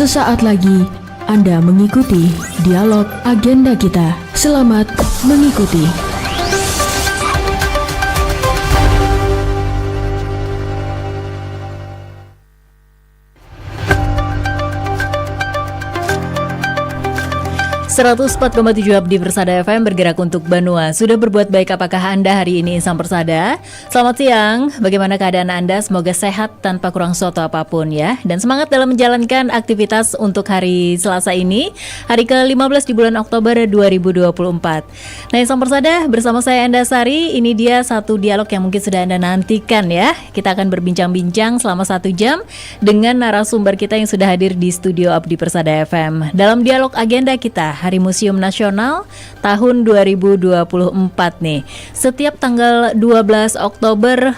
Sesaat lagi Anda mengikuti dialog agenda kita. Selamat mengikuti. .7 Abdi Persada FM bergerak untuk Banua. Sudah berbuat baik apakah Anda hari ini Insan Persada? Selamat siang, bagaimana keadaan Anda? Semoga sehat tanpa kurang suatu apapun ya. Dan semangat dalam menjalankan aktivitas untuk hari Selasa ini, hari ke-15 di bulan Oktober 2024. Nah Insan Persada, bersama saya Enda Sari, ini dia satu dialog yang mungkin sudah Anda nantikan ya. Kita akan berbincang-bincang selama 1 jam dengan narasumber kita yang sudah hadir di studio Abdi Persada FM. Dalam dialog agenda kita, Hari Museum Nasional tahun 2024 nih. Setiap tanggal 12 Oktober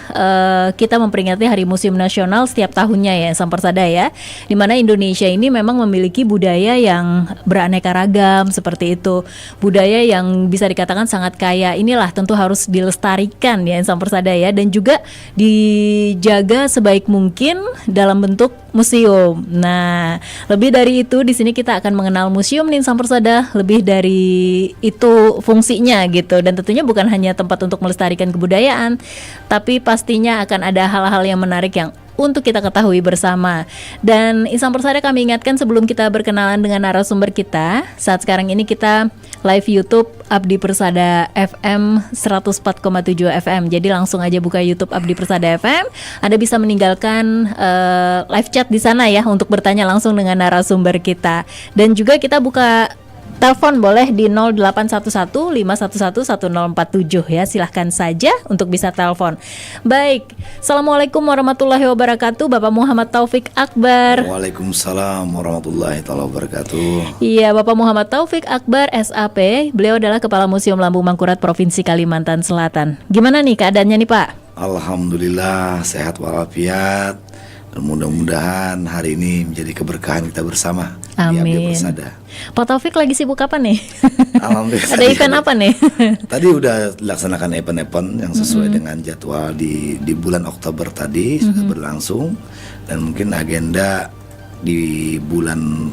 kita memperingati Hari Museum Nasional setiap tahunnya ya, Insan Persada ya. Di mana Indonesia ini memang memiliki budaya yang beraneka ragam seperti itu. Budaya yang bisa dikatakan sangat kaya. Inilah tentu harus dilestarikan ya Insan Persada ya, dan juga dijaga sebaik mungkin dalam bentuk museum. Nah, lebih dari itu di sini kita akan mengenal museum nih Insan Persada. Lebih dari itu fungsinya gitu, dan tentunya bukan hanya tempat untuk melestarikan kebudayaan, tapi pastinya akan ada hal-hal yang menarik yang untuk kita ketahui bersama. Dan Insan Persada, kami ingatkan sebelum kita berkenalan dengan narasumber kita, saat sekarang ini kita live YouTube Abdi Persada FM 104,7 FM. Jadi langsung aja buka YouTube Abdi Persada FM. Anda bisa meninggalkan live chat di sana ya untuk bertanya langsung dengan narasumber kita. Dan juga kita buka telepon boleh di 0811-511-1047 ya. Silahkan saja untuk bisa telepon. Baik, Assalamualaikum warahmatullahi wabarakatuh, Bapak Muhammad Taufik Akbar. Waalaikumsalam warahmatullahi wabarakatuh. Iya, Bapak Muhammad Taufik Akbar SAP. Beliau adalah Kepala Museum Lambung Mangkurat Provinsi Kalimantan Selatan. Gimana nih keadaannya nih Pak? Alhamdulillah sehat walafiat. Dan mudah-mudahan hari ini menjadi keberkahan kita bersama. Amin. Di Abdi Persada. Pak Taufik lagi sibuk apa nih? Alhamdulillah. Ada event apa nih? Tadi udah dilaksanakan event-event yang sesuai dengan jadwal di bulan Oktober tadi sudah berlangsung, dan mungkin agenda di bulan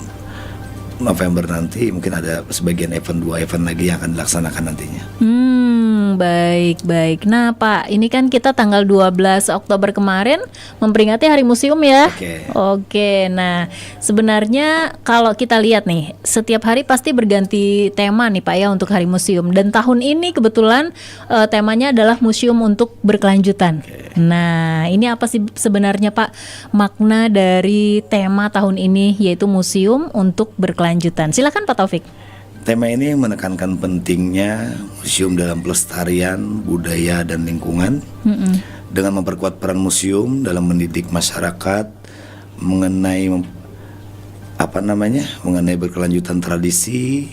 November nanti mungkin ada sebagian event, 2 event lagi yang akan dilaksanakan nantinya. Baik. Nah Pak, ini kan kita tanggal 12 Oktober kemarin memperingati Hari Museum ya. Oke. Nah sebenarnya kalau kita lihat nih, setiap hari pasti berganti tema nih Pak ya untuk Hari Museum. Dan tahun ini kebetulan temanya adalah museum untuk berkelanjutan. Nah ini apa sih sebenarnya Pak makna dari tema tahun ini, yaitu museum untuk berkelanjutan? Silakan Pak Taufik. Tema ini menekankan pentingnya museum dalam pelestarian budaya dan lingkungan, dengan memperkuat peran museum dalam mendidik masyarakat mengenai mengenai berkelanjutan tradisi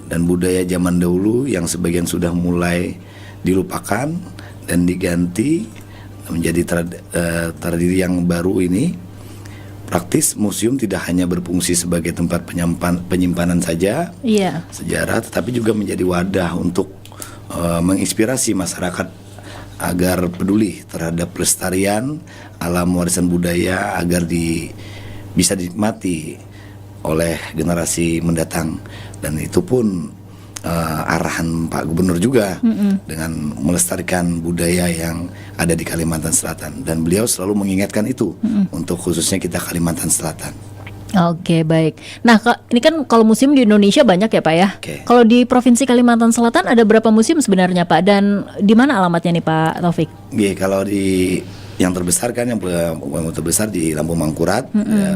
dan budaya zaman dahulu yang sebagian sudah mulai dilupakan dan diganti menjadi tradisi yang baru ini. Praktis, museum tidak hanya berfungsi sebagai tempat penyimpanan saja sejarah, tetapi juga menjadi wadah untuk menginspirasi masyarakat agar peduli terhadap pelestarian alam warisan budaya agar bisa dinikmati oleh generasi mendatang. Dan itu pun arahan Pak Gubernur juga dengan melestarikan budaya yang ada di Kalimantan Selatan, dan beliau selalu mengingatkan itu untuk khususnya kita Kalimantan Selatan. Oke, baik. Nah ini kan kalau museum di Indonesia banyak ya Pak ya. Kalau di Provinsi Kalimantan Selatan ada berapa museum sebenarnya Pak, dan di mana alamatnya nih Pak Taufik? Kalau di yang terbesar kan yang terbesar di Lambung Mangkurat,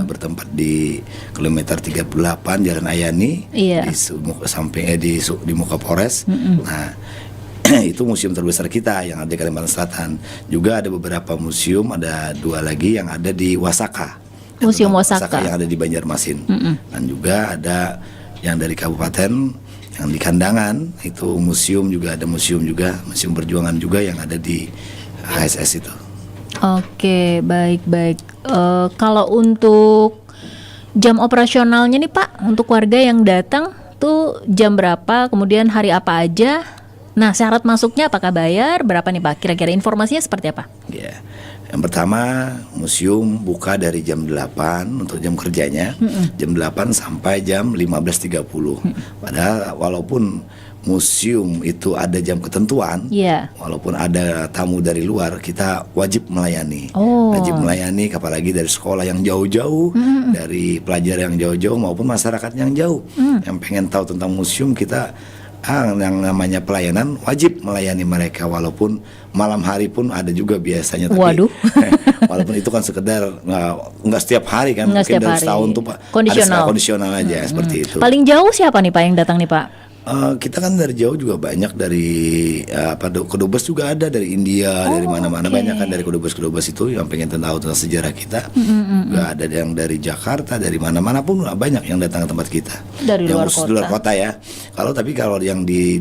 bertempat di kilometer 38 Jalan Ayani, di muka Polres. Nah itu museum terbesar kita yang ada di Kalimantan Selatan. Juga ada beberapa museum, ada 2 lagi yang ada di Wasaka. Museum Wasaka yang ada di Banjarmasin. Dan juga ada yang dari kabupaten yang di Kandangan, itu museum juga, ada museum perjuangan juga yang ada di HSS itu. Oke, baik. Kalau untuk jam operasionalnya nih Pak, untuk warga yang datang tuh jam berapa, kemudian hari apa aja? Nah, syarat masuknya apakah bayar? Berapa nih Pak? Kira-kira informasinya seperti apa? Yang pertama, museum buka dari jam 8 untuk jam kerjanya, jam 8 sampai jam 15.30. Padahal walaupun museum itu ada jam ketentuan, walaupun ada tamu dari luar, kita wajib melayani. Wajib melayani, apalagi dari sekolah yang jauh-jauh, dari pelajar yang jauh-jauh maupun masyarakat yang jauh. Yang pengen tahu tentang museum, kita yang namanya pelayanan wajib melayani mereka, walaupun malam hari pun ada juga biasanya. Tapi walaupun itu kan sekedar nggak setiap hari kan, mungkin dalam setahun tuh Pak ada kondisional aja seperti itu. Paling jauh siapa nih Pak yang datang nih Pak? Kita kan dari jauh juga banyak, dari kedubes juga ada, dari India, dari mana-mana banyak kan, dari kedubes itu yang pengen tahu tentang sejarah kita. Juga ada yang dari Jakarta, dari mana-mana pun banyak yang datang ke tempat kita. Dari yang luar kota ya. Kalau yang di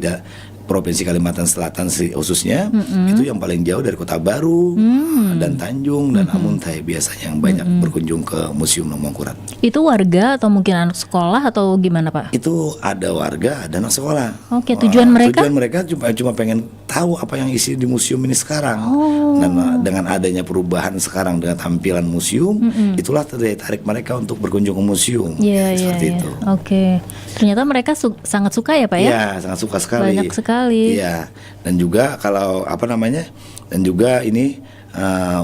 Provinsi Kalimantan Selatan khususnya, itu yang paling jauh dari Kota Baru dan Tanjung dan Amuntai biasanya yang banyak berkunjung ke Museum Mangkurat. Itu warga atau mungkin anak sekolah atau gimana Pak? Itu ada warga, ada anak sekolah. Oke, tujuan mereka? Tujuan mereka cuma pengen tahu apa yang isi di museum ini sekarang. Dan dengan adanya perubahan sekarang dengan tampilan museum, itulah daya tarik mereka untuk berkunjung ke museum. Seperti itu. Oke. Ternyata mereka sangat suka ya Pak ya? Iya, sangat suka sekali. Banyak sekali. Iya. Dan juga kalau dan juga ini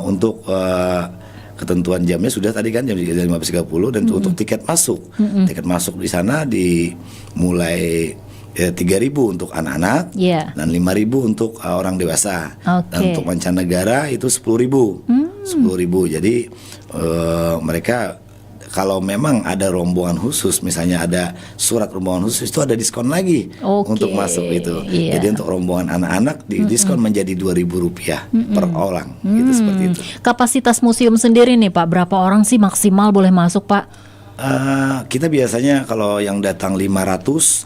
untuk ketentuan jamnya sudah tadi kan jam 15.30, dan untuk tiket masuk. Tiket masuk di sana mulai 3.000 untuk anak-anak, dan 5.000 untuk orang dewasa. Dan untuk mancanegara itu 10.000. 10.000. Jadi mereka kalau memang ada rombongan khusus, misalnya ada surat rombongan khusus, itu ada diskon lagi untuk masuk itu. Jadi untuk rombongan anak-anak diskon menjadi Rp2.000 per orang, gitu, seperti itu. Kapasitas museum sendiri nih Pak, berapa orang sih maksimal boleh masuk Pak? Kita biasanya kalau yang datang 500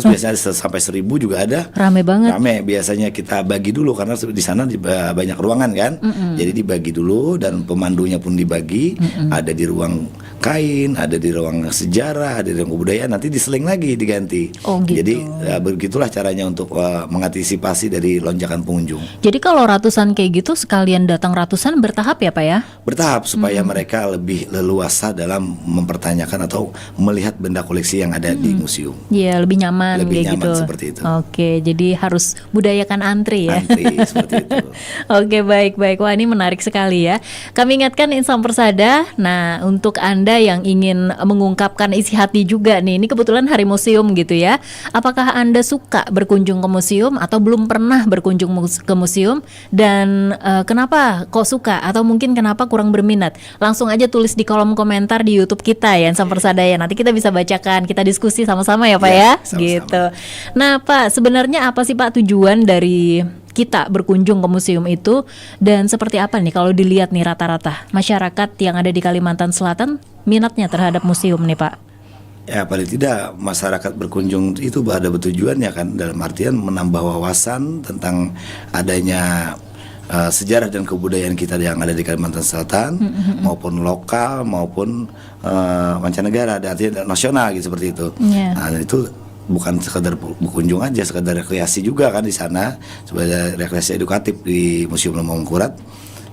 biasanya sampai 1.000 juga ada. Rame banget. Rame, biasanya kita bagi dulu karena di sana banyak ruangan kan. Jadi dibagi dulu, dan pemandunya pun dibagi. Ada di ruang kain, ada di ruang sejarah, ada di ruang kebudayaan, nanti diseling lagi, diganti. Gitu. Jadi begitulah caranya untuk mengantisipasi dari lonjakan pengunjung. Jadi kalau ratusan kayak gitu, sekalian datang ratusan bertahap ya Pak ya? Bertahap supaya mereka lebih leluasa dalam mempertanyakan atau melihat benda koleksi yang ada di museum. Iya, lebih nyaman kayak gitu. Seperti itu. Oke, jadi harus budayakan antri ya. Antri seperti itu. Oke, baik. Wah, ini menarik sekali ya. Kami ingatkan Insan Persada. Nah, untuk Anda yang ingin mengungkapkan isi hati juga nih, ini kebetulan hari museum gitu ya. Apakah Anda suka berkunjung ke museum atau belum pernah berkunjung ke museum, dan kenapa kok suka atau mungkin kenapa kurang berminat? Langsung aja tulis di kolom komentar di YouTube kita ya, Insan Persada ya. Nanti kita bisa bacakan, kita diskusi sama-sama ya Pak ya. Sama-sama. Gitu. Nah Pak, sebenarnya apa sih Pak tujuan dari kita berkunjung ke museum itu, dan seperti apa nih kalau dilihat nih rata-rata masyarakat yang ada di Kalimantan Selatan minatnya terhadap museum nih Pak? Ya, paling tidak masyarakat berkunjung itu ada bertujuannya kan, dalam artian menambah wawasan tentang adanya sejarah dan kebudayaan kita yang ada di Kalimantan Selatan, maupun lokal maupun mancanegara, artinya nasional gitu, seperti itu. Nah, itu bukan sekedar berkunjung aja, sekedar rekreasi juga kan di sana, sebagai rekreasi edukatif di Museum Mangkurat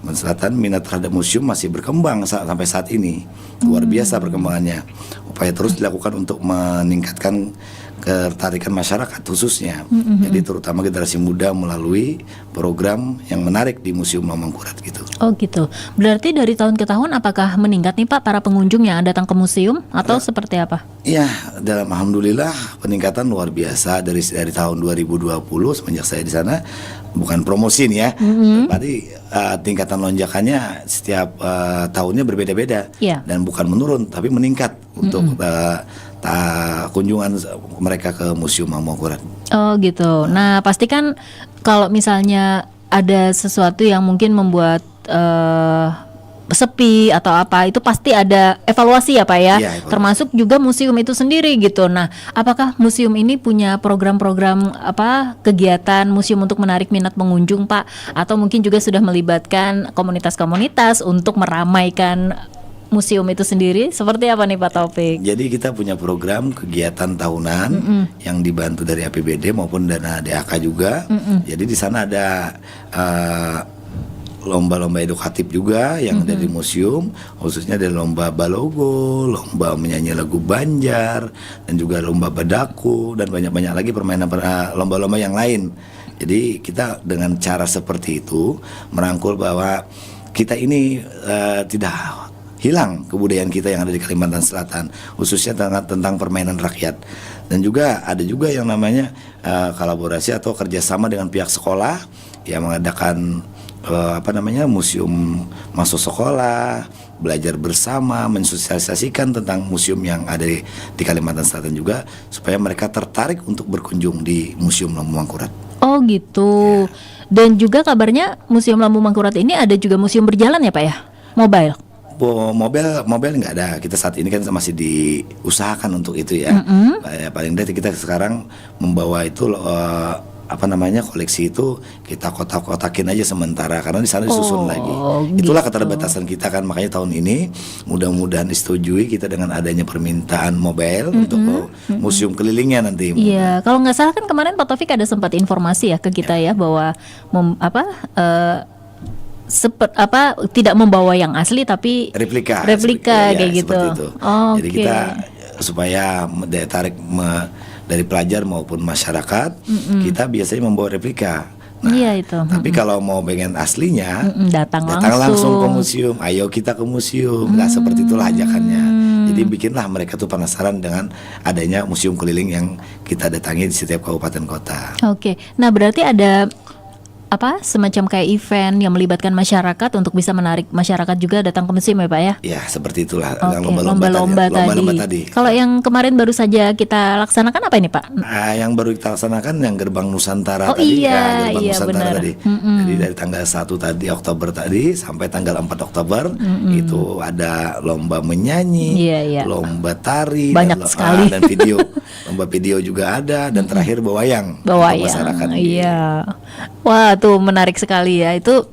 Selatan. Minat terhadap museum masih berkembang sampai saat ini, luar biasa perkembangannya. Upaya terus dilakukan untuk meningkatkan ketertarikan masyarakat khususnya. Jadi terutama generasi muda melalui program yang menarik di Museum Mangkurat gitu. Oh gitu. Berarti dari tahun ke tahun apakah meningkat nih Pak para pengunjung yang datang ke museum atau seperti apa? Iya, alhamdulillah peningkatan luar biasa dari tahun 2020 semenjak saya di sana. Bukan promosi nih ya, berarti tingkatan lonjakannya setiap tahunnya berbeda-beda, dan bukan menurun tapi meningkat untuk kunjungan mereka ke Museum Mangkurat. Oh gitu. Nah pasti kan kalau misalnya ada sesuatu yang mungkin membuat sepi atau apa, itu pasti ada evaluasi ya Pak ya, termasuk juga museum itu sendiri gitu. Nah, apakah museum ini punya program-program kegiatan museum untuk menarik minat pengunjung Pak, atau mungkin juga sudah melibatkan komunitas-komunitas untuk meramaikan museum itu sendiri? Seperti apa nih Pak Taufik? Jadi kita punya program kegiatan tahunan yang dibantu dari APBD maupun dana DAK juga. Jadi di sana ada lomba-lomba edukatif juga yang ada di museum, khususnya dari lomba balogo, lomba menyanyi lagu Banjar, dan juga lomba bedaku, dan banyak-banyak lagi permainan lomba-lomba yang lain. Jadi kita dengan cara seperti itu merangkul bahwa kita ini tidak hilang kebudayaan kita yang ada di Kalimantan Selatan, khususnya tentang permainan rakyat. Dan juga ada juga yang namanya kolaborasi atau kerjasama dengan pihak sekolah yang mengadakan museum masuk sekolah, belajar bersama, mensosialisasikan tentang museum yang ada di Kalimantan Selatan juga, supaya mereka tertarik untuk berkunjung di Museum Lampu Mangkurat. Oh gitu. Dan juga kabarnya Museum Lampu Mangkurat ini ada juga museum berjalan ya Pak ya? Mobile? Mobil nggak ada. Kita saat ini kan masih diusahakan untuk itu ya. Paling tidak kita sekarang membawa itu koleksi itu kita kotak-kotakin aja sementara karena di sana disusun lagi. Itulah keterbatasan kita kan, makanya tahun ini mudah-mudahan disetujui kita dengan adanya permintaan mobile untuk museum kelilingnya nanti. Iya, kalau nggak salah kan kemarin Pak Taufik ada sempat informasi ya ke kita ya bahwa tidak membawa yang asli tapi replika kayak gitu. Seperti itu. Jadi kita supaya daya tarik dari pelajar maupun masyarakat, kita biasanya membawa replika. Nah, iya itu. Tapi kalau mau pengen aslinya, datang langsung ke museum. Ayo kita ke museum. Nah, seperti itulah ajakannya. Jadi bikinlah mereka tuh penasaran dengan adanya museum keliling yang kita datangi di setiap kabupaten kota. Oke. Nah, berarti ada semacam kayak event yang melibatkan masyarakat untuk bisa menarik masyarakat juga datang ke museum ya Pak ya? Ya seperti itulah. Lomba-lomba tadi. Kalau yang kemarin baru saja kita laksanakan apa ini Pak? Yang baru kita laksanakan yang Gerbang Nusantara tadi. Gerbang Nusantara benar. Tadi. Jadi dari tanggal 1 tadi Oktober tadi sampai tanggal 4 Oktober itu ada lomba menyanyi, lomba tari, banyak sekali. Dan video. Lomba video juga ada, dan terakhir bewayang. Masyarakat. Iya. Wah, tuh menarik sekali ya. Itu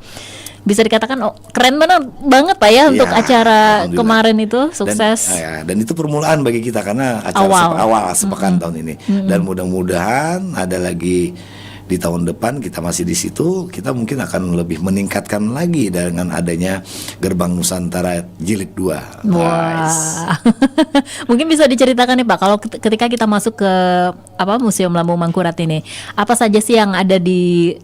bisa dikatakan keren banget Pak ya untuk acara kemarin itu sukses. Dan itu permulaan bagi kita karena acara awal sepekan tahun ini. Dan mudah-mudahan ada lagi di tahun depan kita masih di situ, kita mungkin akan lebih meningkatkan lagi dengan adanya Gerbang Nusantara Jilid 2. Wah. Mungkin bisa diceritakan nih Pak, kalau ketika kita masuk ke Museum Lampu Mangkurat ini, apa saja sih yang ada di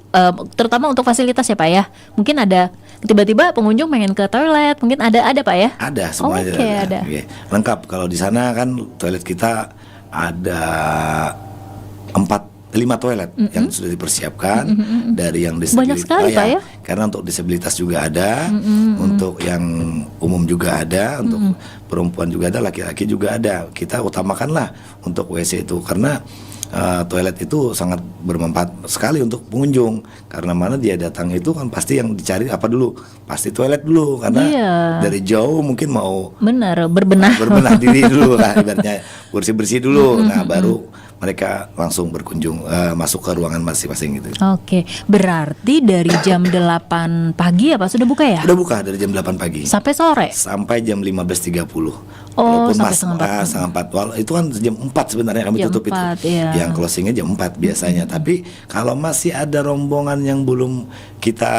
terutama untuk fasilitas ya Pak ya? Mungkin ada tiba-tiba pengunjung pengen ke toilet, mungkin ada Pak ya? Ada semuanya. Ada. Lengkap. Kalau di sana kan toilet kita ada 5 toilet yang sudah dipersiapkan dari yang disabilitas. Banyak sekali Pak ya? Karena untuk disabilitas juga ada, untuk yang umum juga ada, untuk perempuan juga ada, laki-laki juga ada. Kita utamakanlah untuk WC itu karena toilet itu sangat bermanfaat sekali untuk pengunjung, karena mana dia datang itu kan pasti yang dicari apa dulu, pasti toilet dulu karena dari jauh mungkin mau berbenah diri dulu lah, ibaratnya bersih dulu, nah baru mereka langsung berkunjung masuk ke ruangan masing-masing gitu. Oke, berarti dari jam 8 pagi ya Pak sudah buka ya? Sudah buka dari jam 8 pagi sampai sore? Sampai jam 15.30. Oh, walaupun sampai 4. Itu kan jam 4 sebenarnya kami tutup 4, itu. Iya. Yang closingnya jam 4 biasanya. Tapi kalau masih ada rombongan yang belum kita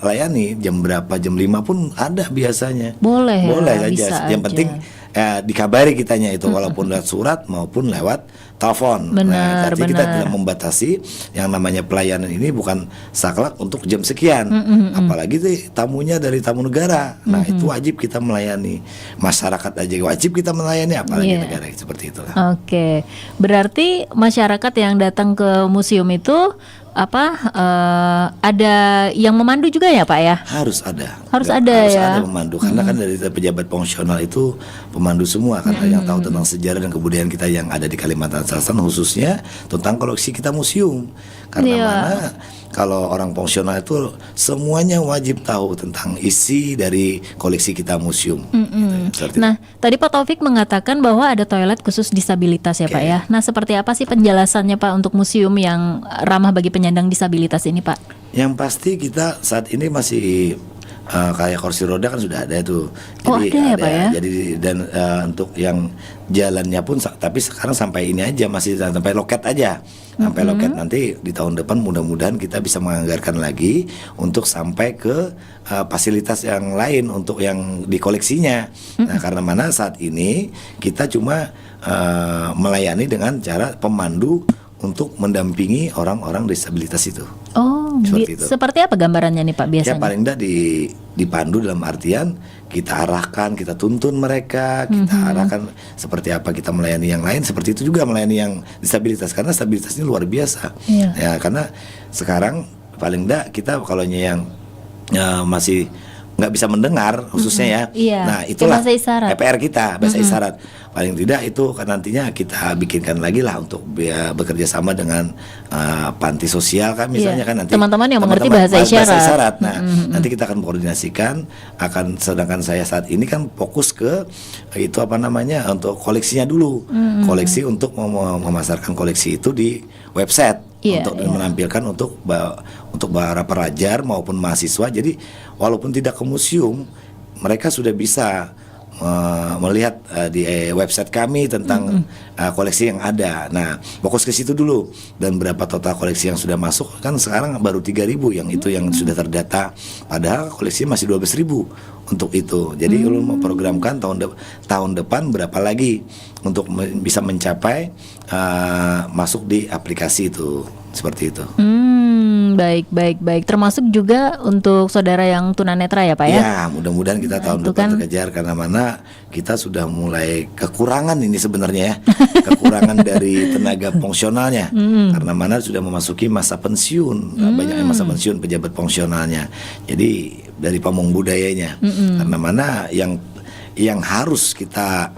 layani, jam berapa, jam 5 pun ada biasanya. Boleh aja. Bisa yang aja. penting dikabari kitanya itu walaupun lewat surat maupun lewat telepon. Benar. Kita tidak membatasi, yang namanya pelayanan ini bukan saklek untuk jam sekian. Apalagi tamunya dari tamu negara. Nah, itu wajib kita melayani. Masyarakat aja wajib kita melayani, apalagi negara, seperti itulah. Oke. Berarti masyarakat yang datang ke museum itu ada yang memandu juga ya Pak ya? Harus ada. Harus ada pemandu karena kan dari pejabat fungsional itu pemandu semua karena yang tahu tentang sejarah dan kebudayaan kita yang ada di Kalimantan Selatan, khususnya tentang koleksi kita museum. Karena mana kalau orang fungsional itu semuanya wajib tahu tentang isi dari koleksi kita museum. Nah, tadi Pak Taufik mengatakan bahwa ada toilet khusus disabilitas ya Pak ya. Nah, seperti apa sih penjelasannya Pak untuk museum yang ramah bagi penyandang disabilitas ini Pak? Yang pasti kita saat ini masih kayak kursi roda kan sudah ada tuh. Oh, ada ya, Pak, ya? Jadi dan untuk yang jalannya pun tapi sekarang sampai ini aja, masih sampai loket aja. Sampai loket, nanti di tahun depan mudah-mudahan kita bisa menganggarkan lagi untuk sampai ke fasilitas yang lain untuk yang di koleksinya. Nah, karena mana saat ini kita cuma melayani dengan cara pemandu untuk mendampingi orang-orang disabilitas itu. Oh, seperti apa gambarannya nih Pak biasanya? Ya paling enggak dipandu dalam artian kita arahkan, kita tuntun mereka, kita arahkan seperti apa kita melayani yang lain, seperti itu juga melayani yang disabilitas, karena disabilitas ini luar biasa. Ya, karena sekarang paling enggak kita kalau yang masih nggak bisa mendengar khususnya ya. Nah, itulah PR kita, bahasa isyarat. Paling tidak itu kan nantinya kita bikinkan lagi lah untuk bekerja sama dengan panti sosial kan misalnya kan nanti teman-teman yang mengerti bahasa isyarat. Nah, nanti kita akan koordinasikan, sedangkan saya saat ini kan fokus ke itu untuk koleksinya dulu. Koleksi untuk memasarkan koleksi itu di website. Untuk menampilkan untuk para pelajar maupun mahasiswa. Jadi walaupun tidak ke museum, mereka sudah bisa melihat di website kami tentang koleksi yang ada. Nah, fokus ke situ dulu. Dan berapa total koleksi yang sudah masuk kan sekarang baru 3.000 yang itu yang sudah terdata. Padahal koleksi masih 12.000 untuk itu. Jadi lu mau programkan tahun depan berapa lagi untuk bisa mencapai masuk di aplikasi itu. Seperti itu. Baik. Termasuk juga untuk saudara yang tunanetra ya Pak ya? Ya, mudah-mudahan kita tahun depan terkejar, karena mana kita sudah mulai kekurangan ini sebenarnya ya. Kekurangan dari tenaga fungsionalnya. Karena mana sudah memasuki masa pensiun. Banyaknya masa pensiun pejabat fungsionalnya. Jadi dari pamong budayanya. Karena mana yang harus kita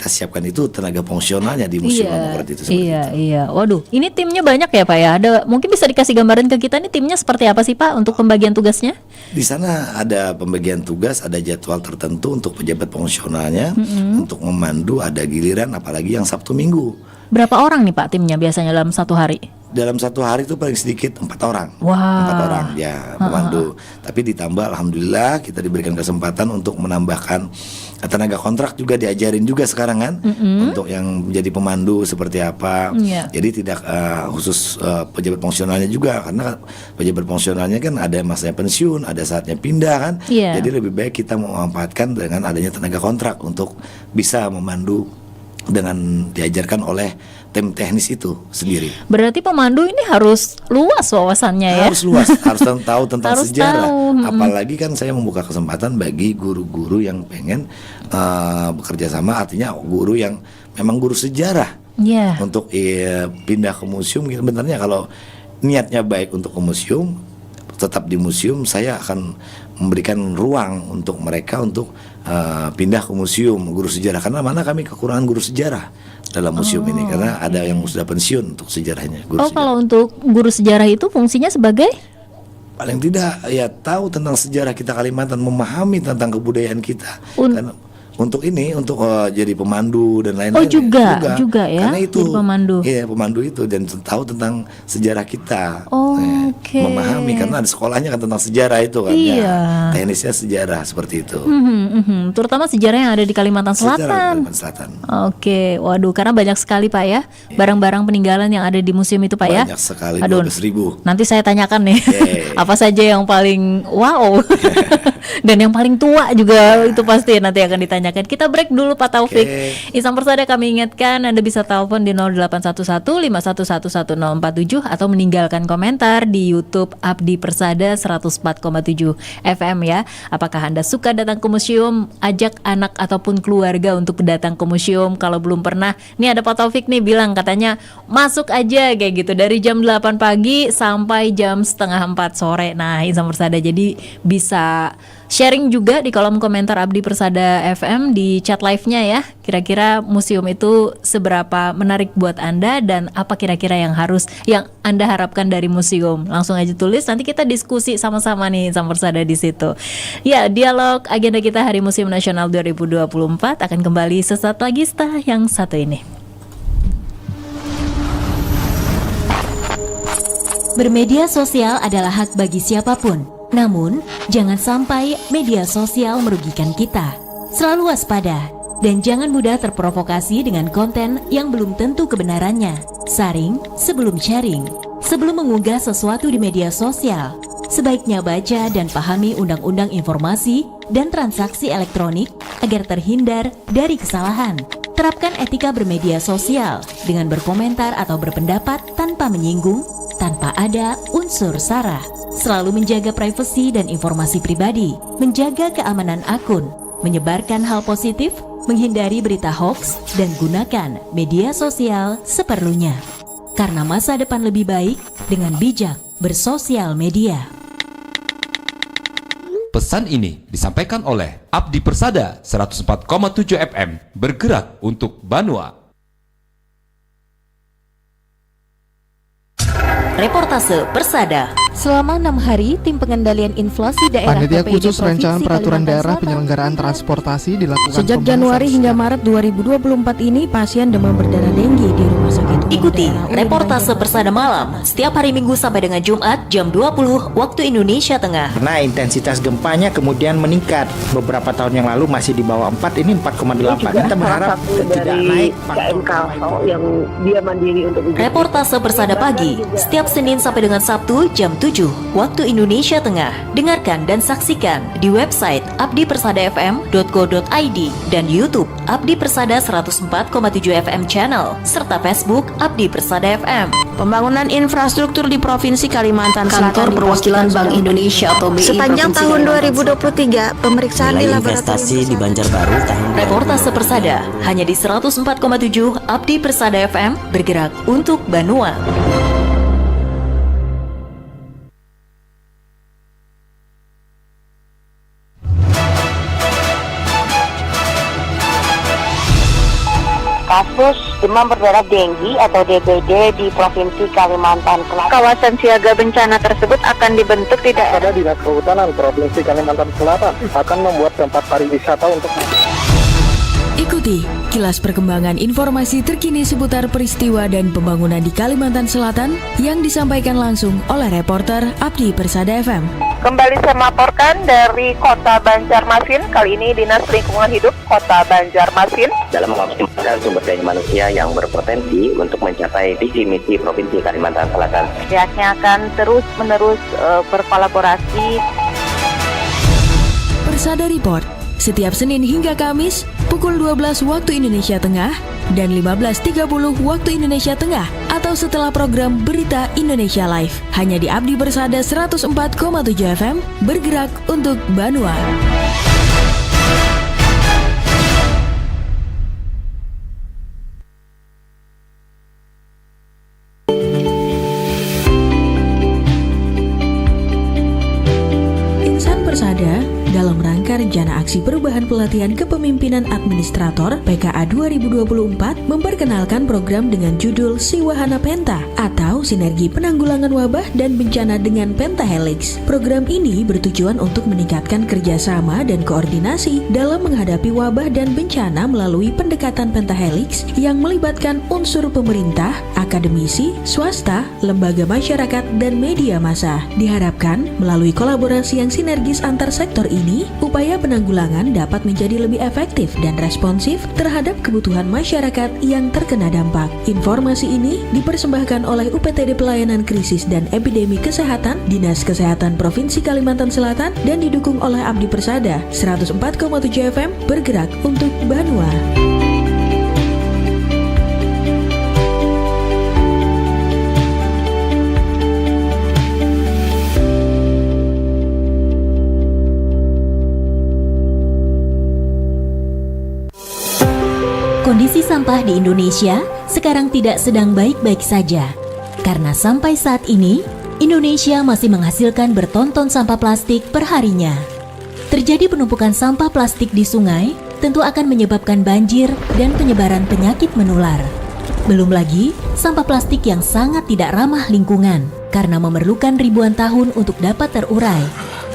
siapkan itu tenaga fungsionalnya di Museum Demokrat itu. Iya. Waduh, ini timnya banyak ya Pak ya? Mungkin bisa dikasih gambaran ke kita nih timnya seperti apa sih Pak untuk pembagian tugasnya? Di sana ada pembagian tugas, ada jadwal tertentu untuk pejabat fungsionalnya, untuk memandu, ada giliran apalagi yang Sabtu Minggu. Berapa orang nih Pak timnya biasanya dalam satu hari? Dalam satu hari itu paling sedikit 4 orang. 4 orang ya pemandu. Tapi ditambah alhamdulillah kita diberikan kesempatan untuk menambahkan tenaga kontrak juga, diajarin juga sekarang kan untuk yang menjadi pemandu seperti apa. Jadi tidak khusus pejabat fungsionalnya juga, karena pejabat fungsionalnya kan ada masanya pensiun, ada saatnya pindah kan. Jadi lebih baik kita memanfaatkan dengan adanya tenaga kontrak untuk bisa memandu dengan diajarkan oleh tim teknis itu sendiri. Berarti pemandu ini harus luas wawasannya ya? Harus luas, harus tahu tentang sejarah. Apalagi kan saya membuka kesempatan bagi guru-guru yang pengen bekerja sama, artinya guru yang memang guru sejarah. Untuk pindah ke museum. Sebenarnya kalau niatnya baik untuk ke museum, tetap di museum, saya akan memberikan ruang untuk mereka untuk pindah ke museum guru sejarah, karena mana kami kekurangan guru sejarah dalam museum ini, karena ada yang sudah pensiun untuk sejarahnya. Kalau untuk guru sejarah itu fungsinya sebagai? Paling tidak ya tahu tentang sejarah kita Kalimantan, memahami tentang kebudayaan kita. Karena untuk jadi pemandu dan lain-lain. Juga ya. Karena itu jadi pemandu. Iya, pemandu itu, dan tahu tentang sejarah kita. Memahami, karena ada sekolahnya kan tentang sejarah itu kan. Teknisnya sejarah seperti itu. Terutama sejarah yang ada di Kalimantan Selatan. Waduh, karena banyak sekali Pak ya barang-barang peninggalan yang ada di museum itu Pak ya. Banyak sekali, 12.000. Nanti saya tanyakan nih apa saja yang paling wow dan yang paling tua juga itu pasti nanti akan ditanyakan. Kita break dulu Pak Taufik. Isang Persada kami ingatkan Anda bisa telepon di 0811-511-1047 atau meninggalkan komentar di YouTube Abdi Persada 104,7 FM ya. Apakah Anda suka datang ke museum? Ajak anak ataupun keluarga untuk datang ke museum kalau belum pernah. Nih ada Pak Taufik nih bilang katanya masuk aja kayak gitu dari jam 8 pagi sampai jam setengah 4 sore. Nah, Isang Persada jadi bisa sharing juga di kolom komentar Abdi Persada FM di chat live-nya ya. Kira-kira museum itu seberapa menarik buat Anda dan apa kira-kira yang Anda harapkan dari museum? Langsung aja tulis, nanti kita diskusi sama-sama nih Isang Persada di situ. Ya, dialog agenda kita Hari Museum Nasional 2024 akan kembali sesaat lagi setelah yang satu ini. Bermedia sosial adalah hak bagi siapapun. Namun, jangan sampai media sosial merugikan kita. Selalu waspada dan jangan mudah terprovokasi dengan konten yang belum tentu kebenarannya. Saring sebelum sharing. Sebelum mengunggah sesuatu di media sosial, sebaiknya baca dan pahami undang-undang informasi dan transaksi elektronik agar terhindar dari kesalahan. Terapkan etika bermedia sosial dengan berkomentar atau berpendapat tanpa menyinggung, tanpa ada unsur sara. Selalu menjaga privasi dan informasi pribadi, menjaga keamanan akun, menyebarkan hal positif, menghindari berita hoax, dan gunakan media sosial seperlunya. Karena masa depan lebih baik dengan bijak bersosial media. Pesan ini disampaikan oleh Abdi Persada 104,7 FM bergerak untuk Banua. Reportase Persada. Selama 6 hari, Tim Pengendalian Inflasi Daerah Panitia PPID Khusus Rancangan Provinsi Peraturan Kalimantan Daerah Selatan Penyelenggaraan Transportasi dilakukan Sejak pembahasan Januari hingga Maret 2024 ini, pasien demam berdarah denggi di Rumah Sakit Umum Ikuti Daerah UIN reportase Banjarmasin. Persada Malam setiap hari Minggu sampai dengan Jumat jam 20 waktu Indonesia Tengah. Karena intensitas gempanya kemudian meningkat. Beberapa tahun yang lalu masih di bawah 4, ini 4,8. Kita berharap tidak naik KMKO yang dia mandiri untuk Reportase Persada Pagi setiap Senin sampai dengan Sabtu jam 7 waktu Indonesia Tengah. Dengarkan dan saksikan di website abdipersadafm.co.id dan YouTube Abdi Persada 104,7 FM channel serta Facebook Abdi Persada FM. pembangunan infrastruktur di Provinsi Kalimantan Selatan. Kantor Perwakilan Bank Indonesia atau BI Sepanjang Provinsi tahun Kalimantan 2023, pemeriksaan di Nilai laboratorium investasi di Banjarbaru tahun Reportase Persada hanya di 104,7 Abdi Persada FM bergerak untuk Banua. Kasus demam berdarah denggi atau DBD di Provinsi Kalimantan Selatan. Kawasan siaga bencana tersebut akan dibentuk tidak pada Dinas Kehutanan Provinsi Kalimantan Selatan akan membuat tempat pariwisata untuk Ikuti kilas perkembangan informasi terkini seputar peristiwa dan pembangunan di Kalimantan Selatan yang disampaikan langsung oleh reporter Abdi Persada FM. Kembali saya melaporkan dari Kota Banjarmasin. Kali ini Dinas Lingkungan Hidup Kota Banjarmasin dalam mengoptimalkan sumber daya manusia yang berpotensi untuk mencapai visi misi Provinsi Kalimantan Selatan. pihaknya akan terus-menerus berkolaborasi. Persada Report setiap Senin hingga Kamis pukul 12 waktu Indonesia Tengah dan 15.30 waktu Indonesia Tengah atau setelah program Berita Indonesia Live hanya di Abdi Persada 104,7 FM bergerak untuk Banua. Insan Persada dalam rangka rencana aksi perubahan pelatihan kepemimpinan administrator PKA 2024 memperkenalkan program dengan judul Siwahana Penta atau Sinergi Penanggulangan Wabah dan Bencana dengan Pentahelix. Program ini bertujuan untuk meningkatkan kerjasama dan koordinasi dalam menghadapi wabah dan bencana melalui pendekatan Pentahelix yang melibatkan unsur pemerintah, akademisi, swasta, lembaga masyarakat, dan media massa. Diharapkan melalui kolaborasi yang sinergis antar sektor ini, upaya penanggulangan dapat menjadi lebih efektif dan responsif terhadap kebutuhan masyarakat yang terkena dampak. Informasi ini dipersembahkan oleh UPTD Pelayanan Krisis dan Epidemi Kesehatan, Dinas Kesehatan Provinsi Kalimantan Selatan, dan didukung oleh Abdi Persada 104,7 FM bergerak untuk Banua. Kondisi sampah di Indonesia sekarang tidak sedang baik-baik saja. Karena sampai saat ini, Indonesia masih menghasilkan bertonton sampah plastik perharinya. Terjadi penumpukan sampah plastik di sungai tentu akan menyebabkan banjir dan penyebaran penyakit menular. Belum lagi, sampah plastik yang sangat tidak ramah lingkungan karena memerlukan ribuan tahun untuk dapat terurai.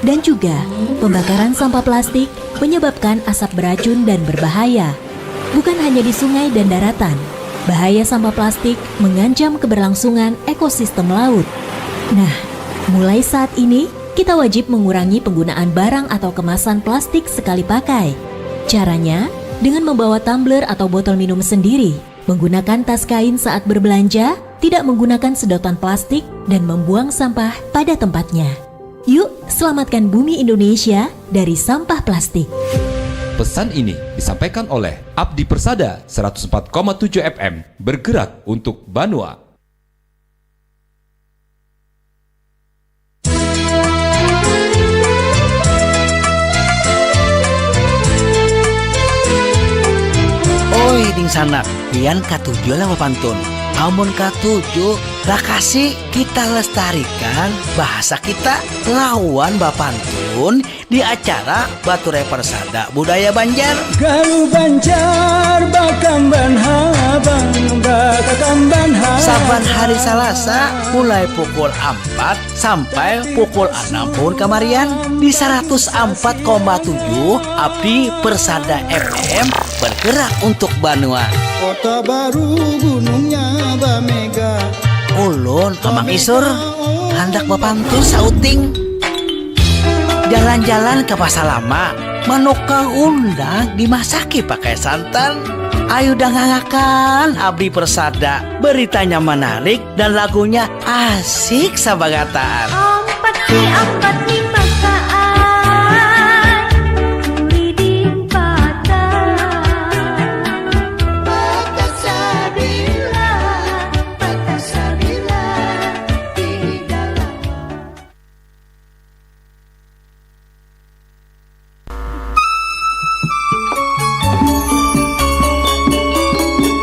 Dan juga, pembakaran sampah plastik menyebabkan asap beracun dan berbahaya. Bukan hanya di sungai dan daratan, bahaya sampah plastik mengancam keberlangsungan ekosistem laut. Nah, mulai saat ini, kita wajib mengurangi penggunaan barang atau kemasan plastik sekali pakai. Caranya, dengan membawa tumbler atau botol minum sendiri, menggunakan tas kain saat berbelanja, tidak menggunakan sedotan plastik, dan membuang sampah pada tempatnya. Yuk, selamatkan bumi Indonesia dari sampah plastik. Pesan ini disampaikan oleh Abdi Persada 104,7 FM bergerak untuk Banua. Oi ding sanak, pian katujuh lah pantun. Amun katujuh, rakasi kita lestarikan bahasa kita lawan bapantun di acara Bature Persada Budaya Banjar. Garu Banjar bakamban habang bakakamban habang. Saban hari Salasa mulai pukul 4 sampai pukul 6 pun kamarian di 104,7 Abdi Persada FM bergerak untuk Banua. Kota baru gunungnya Bamega. Ulun Mamang Isur hendak bapantun sauting. Jalan-jalan ke pasar lama, manukah undang dimasaki pakai santan. Ayo dangangakan Abdi Persada, beritanya menarik dan lagunya asik sabagataan. Ampat di makaan, muridin patah. Patah sabila di dalam.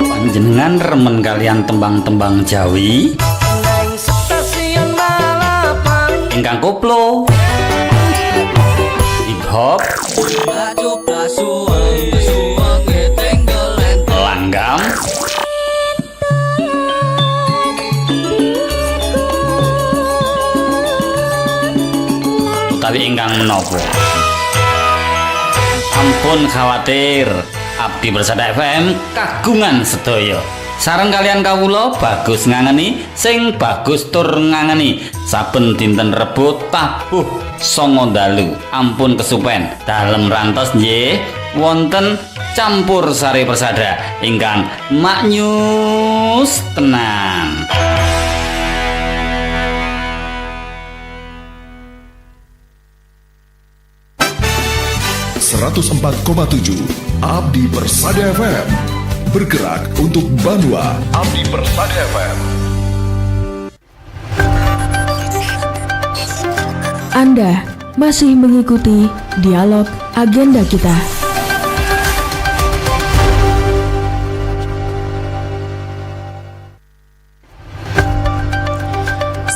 Panjenengan remen kalian tembang-tembang Jawi ingkang koplo hip hop langgam utawi ingkang menapa. Ampun khawatir, Abdi Persada FM kagungan sedaya. Sareng kalian kawula bagus ngangeni, sing bagus tur ngangeni. Saben dinten Rebo tabuh 9 dalu. Ampun kesupen dalem rantos nggih wonten Campur Sari Persada ingkang maknyus tenan. Abdi Persada FM bergerak untuk Banua. Abdi Persada FM. Anda masih mengikuti dialog agenda kita.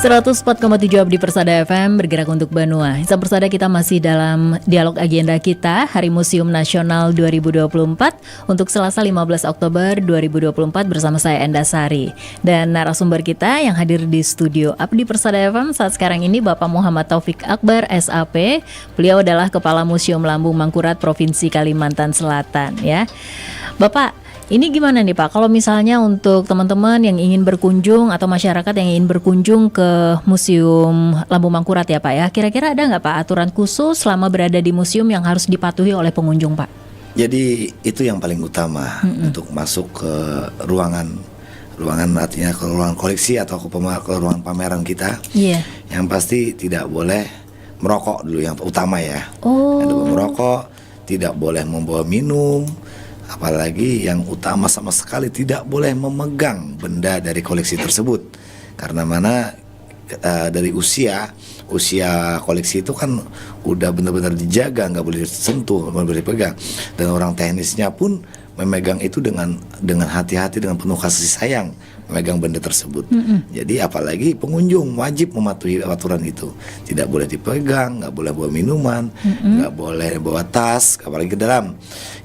104,7 Abdi Persada FM bergerak untuk Banua. Insan Persada, kita masih dalam dialog agenda kita Hari Museum Nasional 2024 untuk Selasa 15 Oktober 2024 bersama saya Enda Sari. Dan narasumber kita yang hadir di studio Abdi Persada FM saat sekarang ini Bapak Muhammad Taufik Akbar SAP. Beliau adalah Kepala Museum Lambung Mangkurat Provinsi Kalimantan Selatan ya. Bapak, ini gimana nih Pak, kalau misalnya untuk teman-teman yang ingin berkunjung atau masyarakat yang ingin berkunjung ke Museum Lambung Mangkurat ya Pak ya, kira-kira ada nggak Pak aturan khusus selama berada di museum yang harus dipatuhi oleh pengunjung Pak? Jadi itu yang paling utama untuk masuk ke ruangan artinya ke ruangan koleksi atau ke ruangan pameran kita. Iya. Yang pasti tidak boleh merokok dulu yang utama ya. Tidak boleh merokok, tidak boleh membawa minum. Apalagi yang utama sama sekali tidak boleh memegang benda dari koleksi tersebut. Karena dari usia koleksi itu kan udah benar-benar dijaga, nggak boleh disentuh, nggak boleh dipegang. Dan orang teknisnya pun memegang itu dengan hati-hati, dengan penuh kasih sayang memegang benda tersebut. Jadi apalagi pengunjung wajib mematuhi aturan itu. Tidak boleh dipegang, nggak boleh bawa minuman, nggak boleh bawa tas, apalagi ke dalam.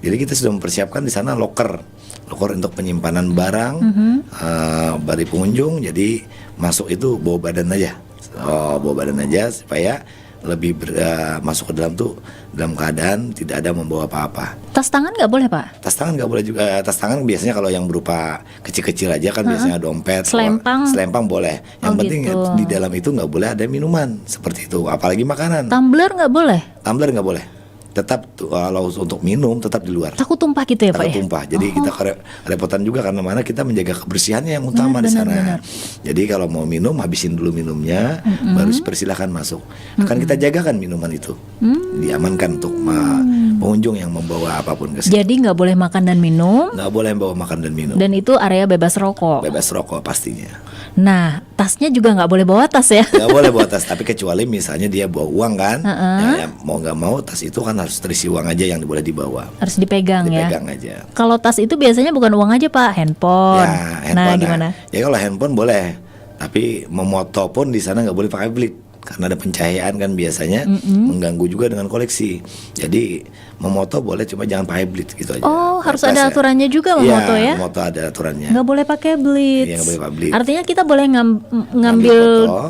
Jadi kita sudah mempersiapkan di sana loker untuk penyimpanan barang dari pengunjung. Jadi masuk itu bawa badan aja supaya lebih masuk ke dalam tuh dalam keadaan tidak ada membawa apa-apa. Tas tangan nggak boleh Pak? Tas tangan nggak boleh juga. Tas tangan biasanya kalau yang berupa kecil-kecil aja kan biasanya dompet, selempang boleh. Yang penting gitu. di dalam itu nggak boleh ada minuman seperti itu, apalagi makanan. Tumbler nggak boleh? Tumbler nggak boleh. Tetap kalau untuk minum tetap di luar. Takut tumpah gitu ya Pak? Takut tumpah. Jadi kita kerepotan juga karena mana kita menjaga kebersihannya yang utama di sana. Jadi kalau mau minum habisin dulu minumnya, baru persilahkan masuk. Akan kita jagakan minuman itu, diamankan untuk pengunjung yang membawa apapun ke sini. Jadi nggak boleh makan dan minum? Nggak boleh bawa makan dan minum. Dan itu area bebas rokok? Bebas rokok pastinya. Nah, tasnya juga nggak boleh bawa tas ya? Nggak boleh bawa tas, tapi kecuali misalnya dia bawa uang kan, ya, mau nggak mau tas itu kan harus terisi uang aja yang boleh dibawa. Harus dipegang ya? Dipegang aja. Kalau tas itu biasanya bukan uang aja Pak, handphone. Ya, handphone. Nah, gimana? Ya kalau handphone boleh, tapi memoto pun di sana nggak boleh pakai blit. Karena ada pencahayaan kan biasanya mengganggu juga dengan koleksi. Jadi memoto boleh, cuma jangan pakai blitz gitu aja. Oh, harus ada aturannya juga memoto ya? Memoto ada aturannya. Nggak boleh pakai blitz. Iya, nggak boleh pakai blitz. Artinya kita boleh ngambil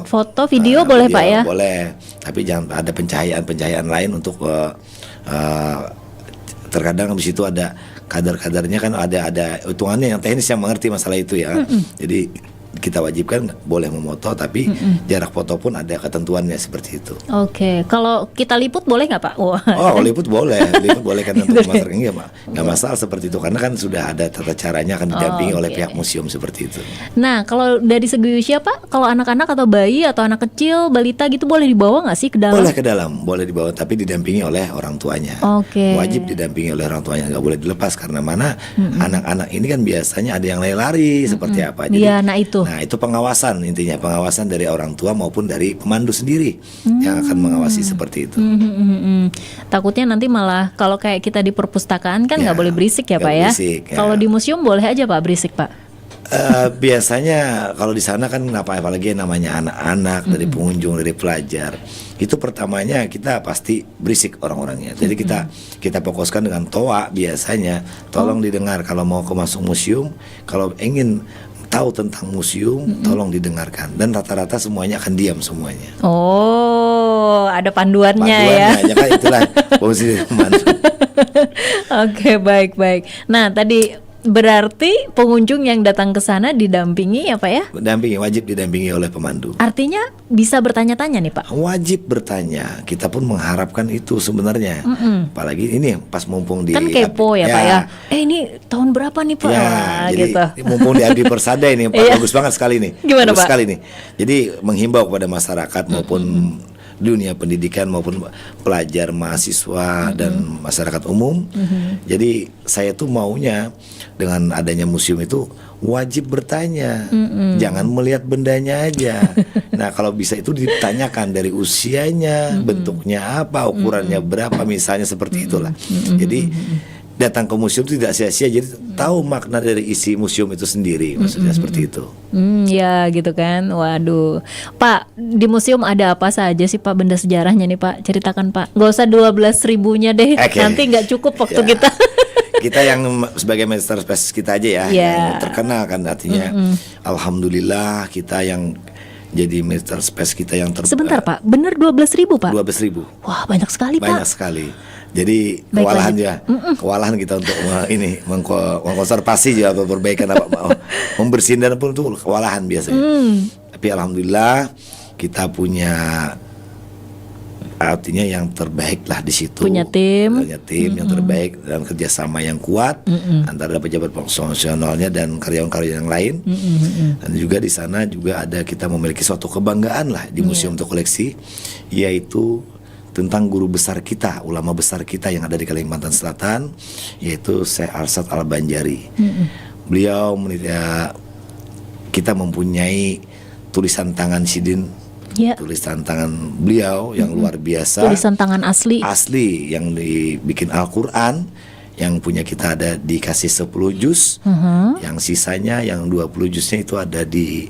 foto, video boleh Pak ya? Boleh, tapi jangan ada pencahayaan lain untuk terkadang di situ ada kadar-kadarnya kan ada hitungannya yang teknis yang mengerti masalah itu ya. Jadi kita wajibkan boleh memoto, tapi jarak foto pun ada ketentuannya seperti itu. Oke, kalau kita liput boleh nggak Pak? Oh, liput boleh kan untuk masyarakat nggak masalah seperti itu karena kan sudah ada tata caranya akan didampingi oleh pihak museum seperti itu. Nah, kalau dari segi usia Pak, kalau anak-anak atau bayi atau anak kecil, balita gitu boleh dibawa nggak sih ke dalam? Boleh ke dalam, boleh dibawa tapi didampingi oleh orang tuanya. Oke. Wajib didampingi oleh orang tuanya, nggak boleh dilepas karena mana anak-anak ini kan biasanya ada yang lari-lari seperti apa. Jadi, ya, nah itu pengawasan intinya, pengawasan dari orang tua maupun dari pemandu sendiri yang akan mengawasi seperti itu. Takutnya nanti malah kalau kayak kita di perpustakaan kan nggak boleh berisik ya Pak ya. Kalau di museum boleh aja Pak berisik Pak. Biasanya kalau di sana kan apalagi namanya anak-anak dari pengunjung, dari pelajar, itu pertamanya kita pasti berisik orang-orangnya. Jadi kita fokuskan dengan toa biasanya. Tolong didengar kalau mau masuk museum, kalau ingin tahu tentang museum, tolong didengarkan. Dan rata-rata semuanya akan diam semuanya. Oh, ada panduannya ya. Kan itulah fungsi pemandu. Oke, baik. Nah, tadi berarti pengunjung yang datang ke sana didampingi ya Pak ya? Wajib didampingi oleh pemandu. Artinya bisa bertanya-tanya nih Pak? Wajib bertanya. Kita pun mengharapkan itu sebenarnya. Apalagi ini pas mumpung di kan kepo ya Pak ya. Ini tahun berapa nih Pak? jadi gitu. mumpung di Abdi Persada ini Pak, bagus banget sekali nih. Gimana bagus Pak? sekali nih. Jadi menghimbau kepada masyarakat maupun dunia pendidikan maupun pelajar, mahasiswa dan masyarakat umum. Jadi saya tuh maunya dengan adanya museum itu wajib bertanya, jangan melihat bendanya aja. Nah kalau bisa itu ditanyakan dari usianya, bentuknya apa, ukurannya berapa, misalnya seperti itulah. Jadi datang ke museum tidak sia-sia, jadi tahu makna dari isi museum itu sendiri, maksudnya seperti itu. Ya gitu kan. Waduh Pak, di museum ada apa saja sih Pak benda sejarahnya nih Pak? Ceritakan Pak. Gak usah 12.000-nya deh, nanti gak cukup waktu kita. Kita yang sebagai master space kita aja ya, yang terkenal kan artinya. Alhamdulillah kita yang jadi master space kita yang Sebentar Pak, bener 12.000 Pak? 12.000. Wah banyak sekali Pak. Banyak sekali. Jadi kewalahan ya, kewalahan kita untuk ini mengkonservasi juga atau perbaikan apa, membersihkan pun itu kewalahan biasanya. Tapi alhamdulillah kita punya artinya yang terbaik lah di situ. Punya tim yang terbaik dan kerjasama yang kuat antara pejabat profesionalnya dan karyawan-karyawan yang lain. Dan juga di sana juga ada kita memiliki suatu kebanggaan lah di museum untuk koleksi, yaitu tentang guru besar kita, ulama besar kita yang ada di Kalimantan Selatan, yaitu Syekh Arsyad Al-Banjari. Beliau kita mempunyai tulisan tangan Sidin, tulisan tangan beliau yang luar biasa. Tulisan tangan asli yang dibikin Al-Quran, yang punya kita ada dikasih 10 juz, yang sisanya yang 20 juznya itu ada di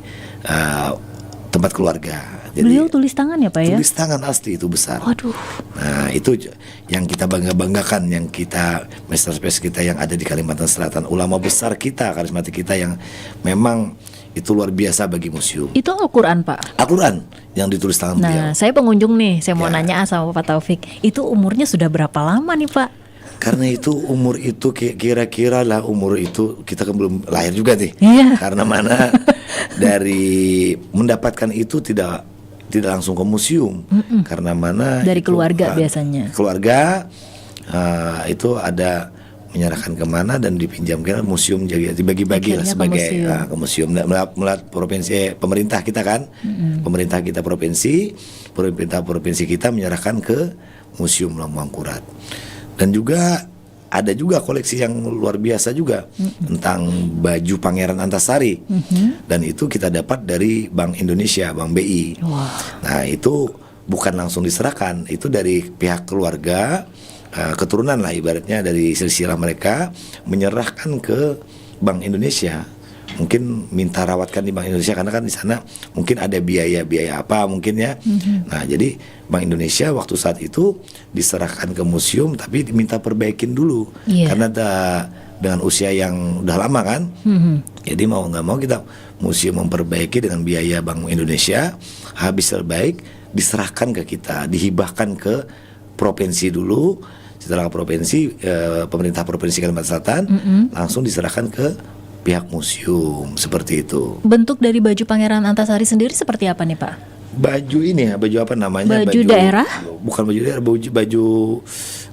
tempat keluarga. Jadi, beliau tulis tangan ya Pak ya? Tulis tangan asli itu besar. Waduh. Nah itu yang kita banggakan, yang kita master space kita yang ada di Kalimantan Selatan, ulama besar kita, karismatik kita yang memang itu luar biasa bagi museum. Itu Al-Quran Pak? Al-Quran yang ditulis tangan beliau. Nah saya pengunjung nih, saya mau nanya sama Pak Taufik, itu umurnya sudah berapa lama nih Pak? Karena itu umur itu kira-kira lah umur itu kita kan belum lahir juga nih. Iya. Karena mana dari mendapatkan itu tidak langsung ke museum. Karena mana dari itu, keluarga biasanya. Keluarga itu ada menyerahkan kemana dan dipinjamkan museum, jadi dibagi-bagi lah sebagai ke museum melalui provinsi pemerintah kita kan. Pemerintah kita pemerintah provinsi kita menyerahkan ke museum Lampung Angkurat. Dan juga ada juga koleksi yang luar biasa juga tentang baju Pangeran Antasari. Dan itu kita dapat dari Bank Indonesia, Bank BI. Nah, itu bukan langsung diserahkan, itu dari pihak keluarga, keturunan lah ibaratnya dari silsilah mereka menyerahkan ke Bank Indonesia. Mungkin minta rawatkan di Bank Indonesia karena kan di sana mungkin ada biaya apa mungkin ya. Nah, jadi Bank Indonesia waktu saat itu diserahkan ke museum tapi diminta perbaikin dulu karena dengan usia yang udah lama kan. Jadi mau nggak mau kita museum memperbaiki dengan biaya Bank Indonesia. Habis terbaik diserahkan ke kita, dihibahkan ke provinsi dulu. Setelah provinsi, pemerintah provinsi Kalimantan Selatan langsung diserahkan ke pihak museum, seperti itu. Bentuk dari baju Pangeran Antasari sendiri seperti apa nih Pak? Baju ini ya, baju apa namanya? Baju daerah? Bukan baju daerah, baju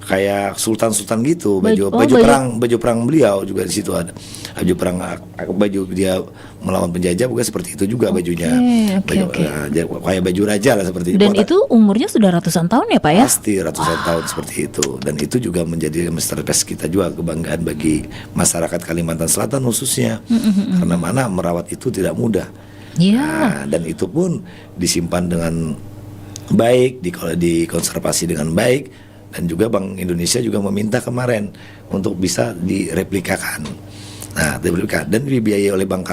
kayak sultan-sultan gitu, baju perang beliau juga di situ ada. Baju dia melawan penjajah bukan seperti itu juga bajunya. Kayak baju raja lah seperti itu. Dan itu umurnya sudah ratusan tahun ya Pak ya? Pasti ratusan tahun seperti itu. Dan itu juga menjadi masterpiece kita juga, kebanggaan bagi masyarakat Kalimantan Selatan khususnya. Karena mana merawat itu tidak mudah. Nah, dan itu pun disimpan dengan baik, dikonservasi dengan baik, dan juga Bank Indonesia juga meminta kemarin untuk bisa direplikakan. Nah, dan dibiayai oleh Bank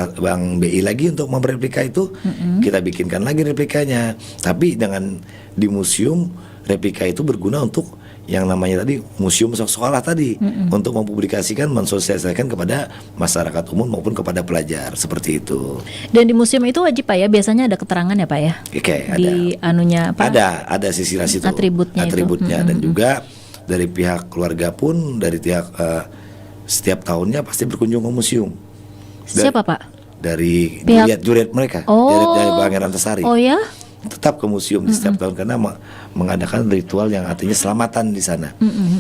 BI lagi untuk mereplika itu. Kita bikinkan lagi replikanya. Tapi dengan di museum replika itu berguna untuk yang namanya tadi museum sekolah tadi, untuk mempublikasikan, mensosialisasikan kepada masyarakat umum maupun kepada pelajar, seperti itu. Dan di museum itu wajib Pak ya, biasanya ada keterangan ya Pak ya? Di anunya apa? Ada silsilah situ. Atributnya dan juga dari pihak keluarga pun dari pihak setiap tahunnya pasti berkunjung ke museum. Siapa Pak? Dari juriat mereka, dari Pangeran Antasari. Oh ya? Tetap ke museum di setiap tahun karena mengadakan ritual yang artinya selamatan di sana.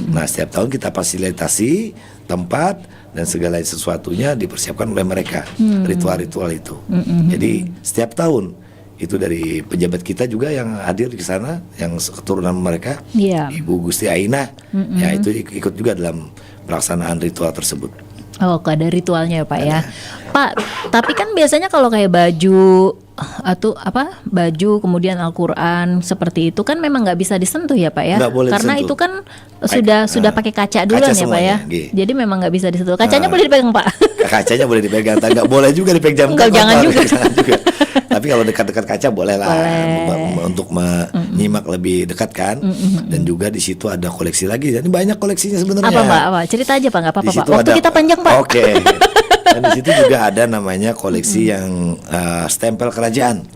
Nah, setiap tahun kita fasilitasi tempat dan segala sesuatunya dipersiapkan oleh mereka, ritual-ritual itu. Jadi setiap tahun itu dari pejabat kita juga yang hadir di sana, yang keturunan mereka, Ibu Gusti Aina, ya itu ikut juga dalam pelaksanaan ritual tersebut. Oh, ada ritualnya ya Pak ya. Pak, tapi kan biasanya kalau kayak baju atau baju kemudian Al-Quran seperti itu kan memang nggak bisa disentuh ya Pak ya, karena itu kan sudah pakai kaca duluan ya Pak ya. Jadi memang nggak bisa disentuh. Kacanya boleh dipegang Pak? Kacanya boleh dipegang, nggak boleh juga dipegang. Jangan juga. Tapi kalau dekat-dekat kaca boleh lah, untuk menyimak lebih dekat kan. Dan juga di situ ada koleksi lagi. Jadi banyak koleksinya sebenarnya. Apa Pak? Cerita aja Pak, nggak apa-apa Pak. Waktu kita panjang Pak. Oke. Dan di situ juga ada namanya koleksi yang stempel kerajaan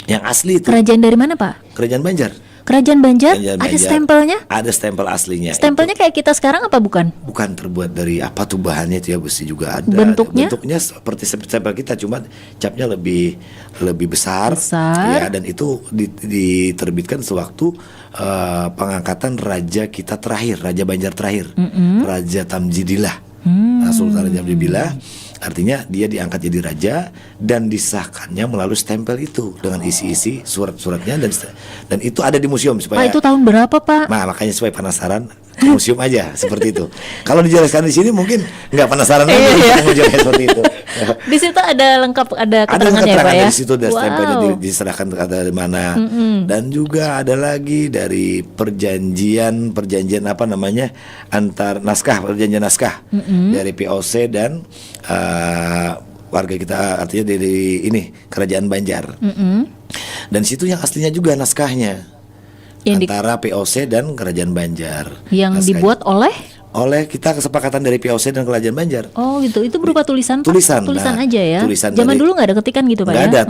yang asli itu. Kerajaan dari mana Pak? Kerajaan Banjar. Kerajaan Banjar ada stempelnya? Ada stempel aslinya. Stempelnya kayak kita sekarang apa bukan? Bukan, terbuat dari apa tuh bahannya itu ya, besi juga ada. Bentuknya seperti stempel kita, cuma capnya lebih besar. Ya, dan itu diterbitkan sewaktu pengangkatan raja kita terakhir, Raja Banjar terakhir, Raja Tamjidillah. Sultan Raja Tamjidillah, artinya dia diangkat jadi raja dan disahkannya melalui stempel itu dengan isi-isi surat-suratnya, dan itu ada di museum supaya. Pak, itu tahun berapa Pak? Nah, makanya supaya penasaran ke museum aja seperti itu. Kalau dijelaskan di sini mungkin nggak penasaran lagi seperti itu. Di situ ada lengkap, ada keterangannya Pak ya. Di situ ada stempelnya diserahkan dari mana. Dan juga ada lagi dari perjanjian apa namanya perjanjian naskah dari POC dan warga kita, artinya dari Kerajaan Banjar. Dan situ yang aslinya juga naskahnya antara POC dan Kerajaan Banjar. Yang dibuat oleh kita kesepakatan dari POC dan Kerajaan Banjar. Oh gitu, itu berupa tulisan aja ya. Zaman dulu nggak ada ketikan gitu Pak? Nggak ada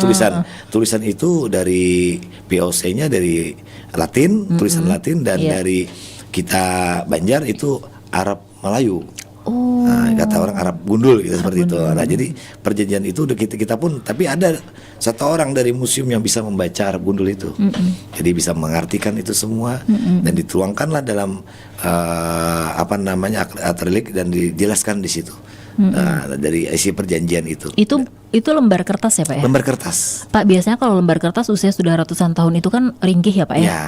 tulisan itu dari POC-nya dari Latin, tulisan Latin, dan dari kita Banjar itu Arab Melayu. Nah, kata orang Arab gundul gitu seperti itu. Nah, jadi perjanjian itu udah kita pun, tapi ada satu orang dari museum yang bisa membaca Arab gundul itu. Jadi bisa mengartikan itu semua dan dituangkanlah dalam akrilik dan dijelaskan di situ. Nah, dari isi perjanjian itu. Itu lembar kertas ya, Pak ya? Lembar kertas. Pak, biasanya kalau lembar kertas usia sudah ratusan tahun itu kan ringkih ya, Pak ya? Ya.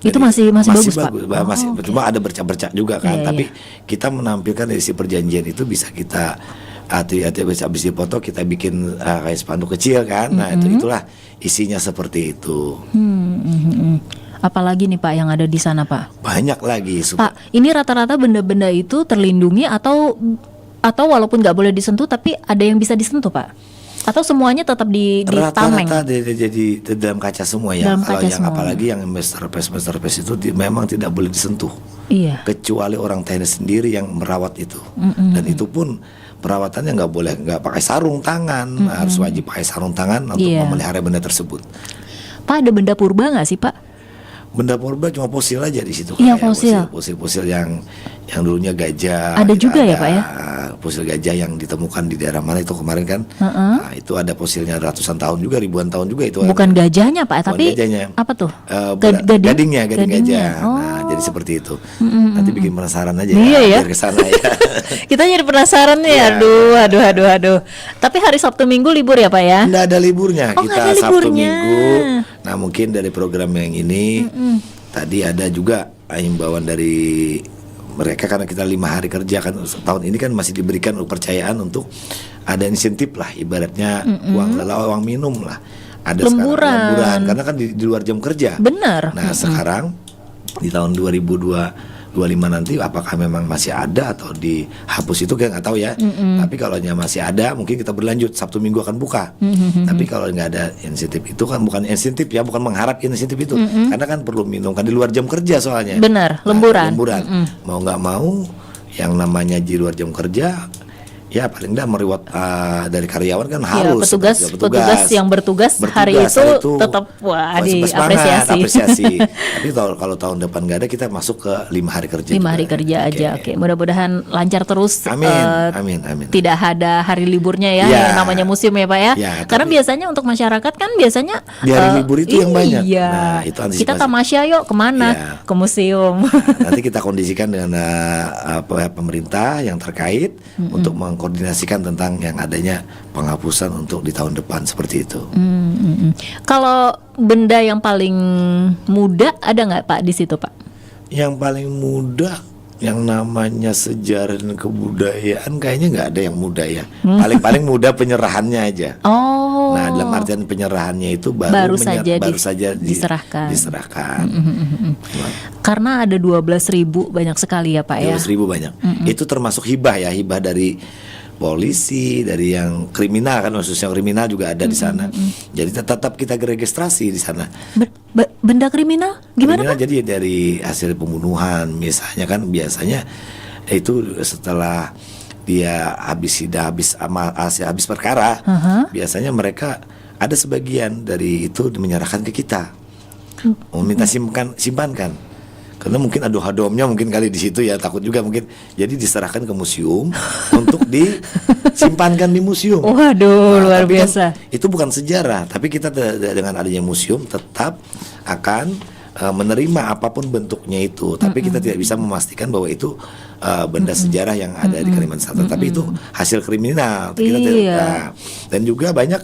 Itu masih bagus, Pak. Masih, cuma ada bercak-bercak juga kan. Iya, tapi kita menampilkan isi perjanjian itu bisa kita habis dipoto kita bikin kayak spanduk kecil kan. Nah, itulah isinya seperti itu. Apalagi nih Pak yang ada di sana, Pak? Banyak lagi. Pak, ini rata-rata benda-benda itu terlindungi atau walaupun nggak boleh disentuh tapi ada yang bisa disentuh, Pak? Atau semuanya tetap di tameng? Rata-rata jadi dalam kaca semua ya. Dalam Kalau kaca yang semua. Apalagi yang masterpiece itu memang tidak boleh disentuh. Iya. Kecuali orang teknis sendiri yang merawat itu. Dan itu pun perawatannya nggak pakai sarung tangan, harus wajib pakai sarung tangan untuk memelihara benda tersebut. Pak, ada benda purba nggak sih, Pak? Benda purba cuma fosil aja di situ. Iya, fosil. Fosil yang dulunya gajah. Ada juga ya, Pak ya? Fosil gajah yang ditemukan di daerah mana itu kemarin kan? Nah, itu ada fosilnya ratusan tahun juga, ribuan tahun juga itu. Bukan gajahnya, Pak, tapi gajahnya. apa tuh? Gading gajah. Nah, jadi seperti itu. Nanti bikin penasaran aja ya. Biar kesana ya. Kita jadi penasaran nih. Aduh. Tapi hari Sabtu Minggu libur ya, Pak ya? Nggak ada liburnya. Kita ada Sabtu Minggu. Nah, mungkin dari program yang ini tadi ada juga himbauan dari mereka karena kita 5 hari kerja kan tahun ini kan masih diberikan kepercayaan untuk ada insentif lah, ibaratnya uang lelah, uang minum lah. Ada lemburan karena kan di luar jam kerja. Benar. Nah, sekarang di tahun 2025 nanti apakah memang masih ada atau dihapus itu kita nggak tahu ya. Tapi kalau masih ada mungkin kita berlanjut Sabtu Minggu akan buka. Tapi kalau nggak ada insentif itu kan bukan insentif ya, bukan mengharap insentif itu karena kan perlu minum kan di luar jam kerja soalnya. Benar, lemburan. Mau nggak mau yang namanya di luar jam kerja ya paling enggak mereward dari karyawan kan harus petugas yang bertugas hari itu tetap diapresiasi. Tapi kalau tahun depan nggak ada kita masuk ke 5 hari kerja. 5 hari kerja aja. Oke. Mudah-mudahan lancar terus. Amin. Tidak ada hari liburnya ya, yang namanya museum ya, Pak ya. Karena biasanya untuk masyarakat kan biasanya di hari libur itu yang banyak. Nah, itu antisipasi. Kita tamasya yuk kemana? Ke museum. Nanti kita kondisikan dengan pemerintah yang terkait untuk mengkoordinasikan tentang yang adanya penghapusan untuk di tahun depan seperti itu. Kalau benda yang paling muda ada nggak Pak di situ, Pak? Yang paling muda yang namanya sejarah dan kebudayaan kayaknya nggak ada yang muda ya. Paling muda penyerahannya aja. Nah, dalam artian penyerahannya itu baru saja diserahkan. Karena ada 12.000 banyak sekali ya, Pak ya. 12.000 banyak. Itu termasuk hibah ya, hibah dari polisi, dari yang kriminal kan, khususnya kriminal juga ada di sana. Jadi tetap kita registrasi di sana. Benda kriminal gimana? Kriminal jadi dari hasil pembunuhan misalnya kan, biasanya itu setelah dia habis perkara, biasanya mereka ada sebagian dari itu menyerahkan ke kita, meminta simpankan. Karena mungkin hadomnya mungkin kali di situ ya, takut juga mungkin. Jadi diserahkan ke museum untuk disimpankan di museum. Waduh, luar biasa. Kan, itu bukan sejarah, tapi kita dengan adanya museum tetap akan menerima apapun bentuknya itu. Tapi kita tidak bisa memastikan bahwa itu benda sejarah yang ada di Kalimantan Selatan. Tapi itu hasil kriminal. Kita tidak. Dan juga banyak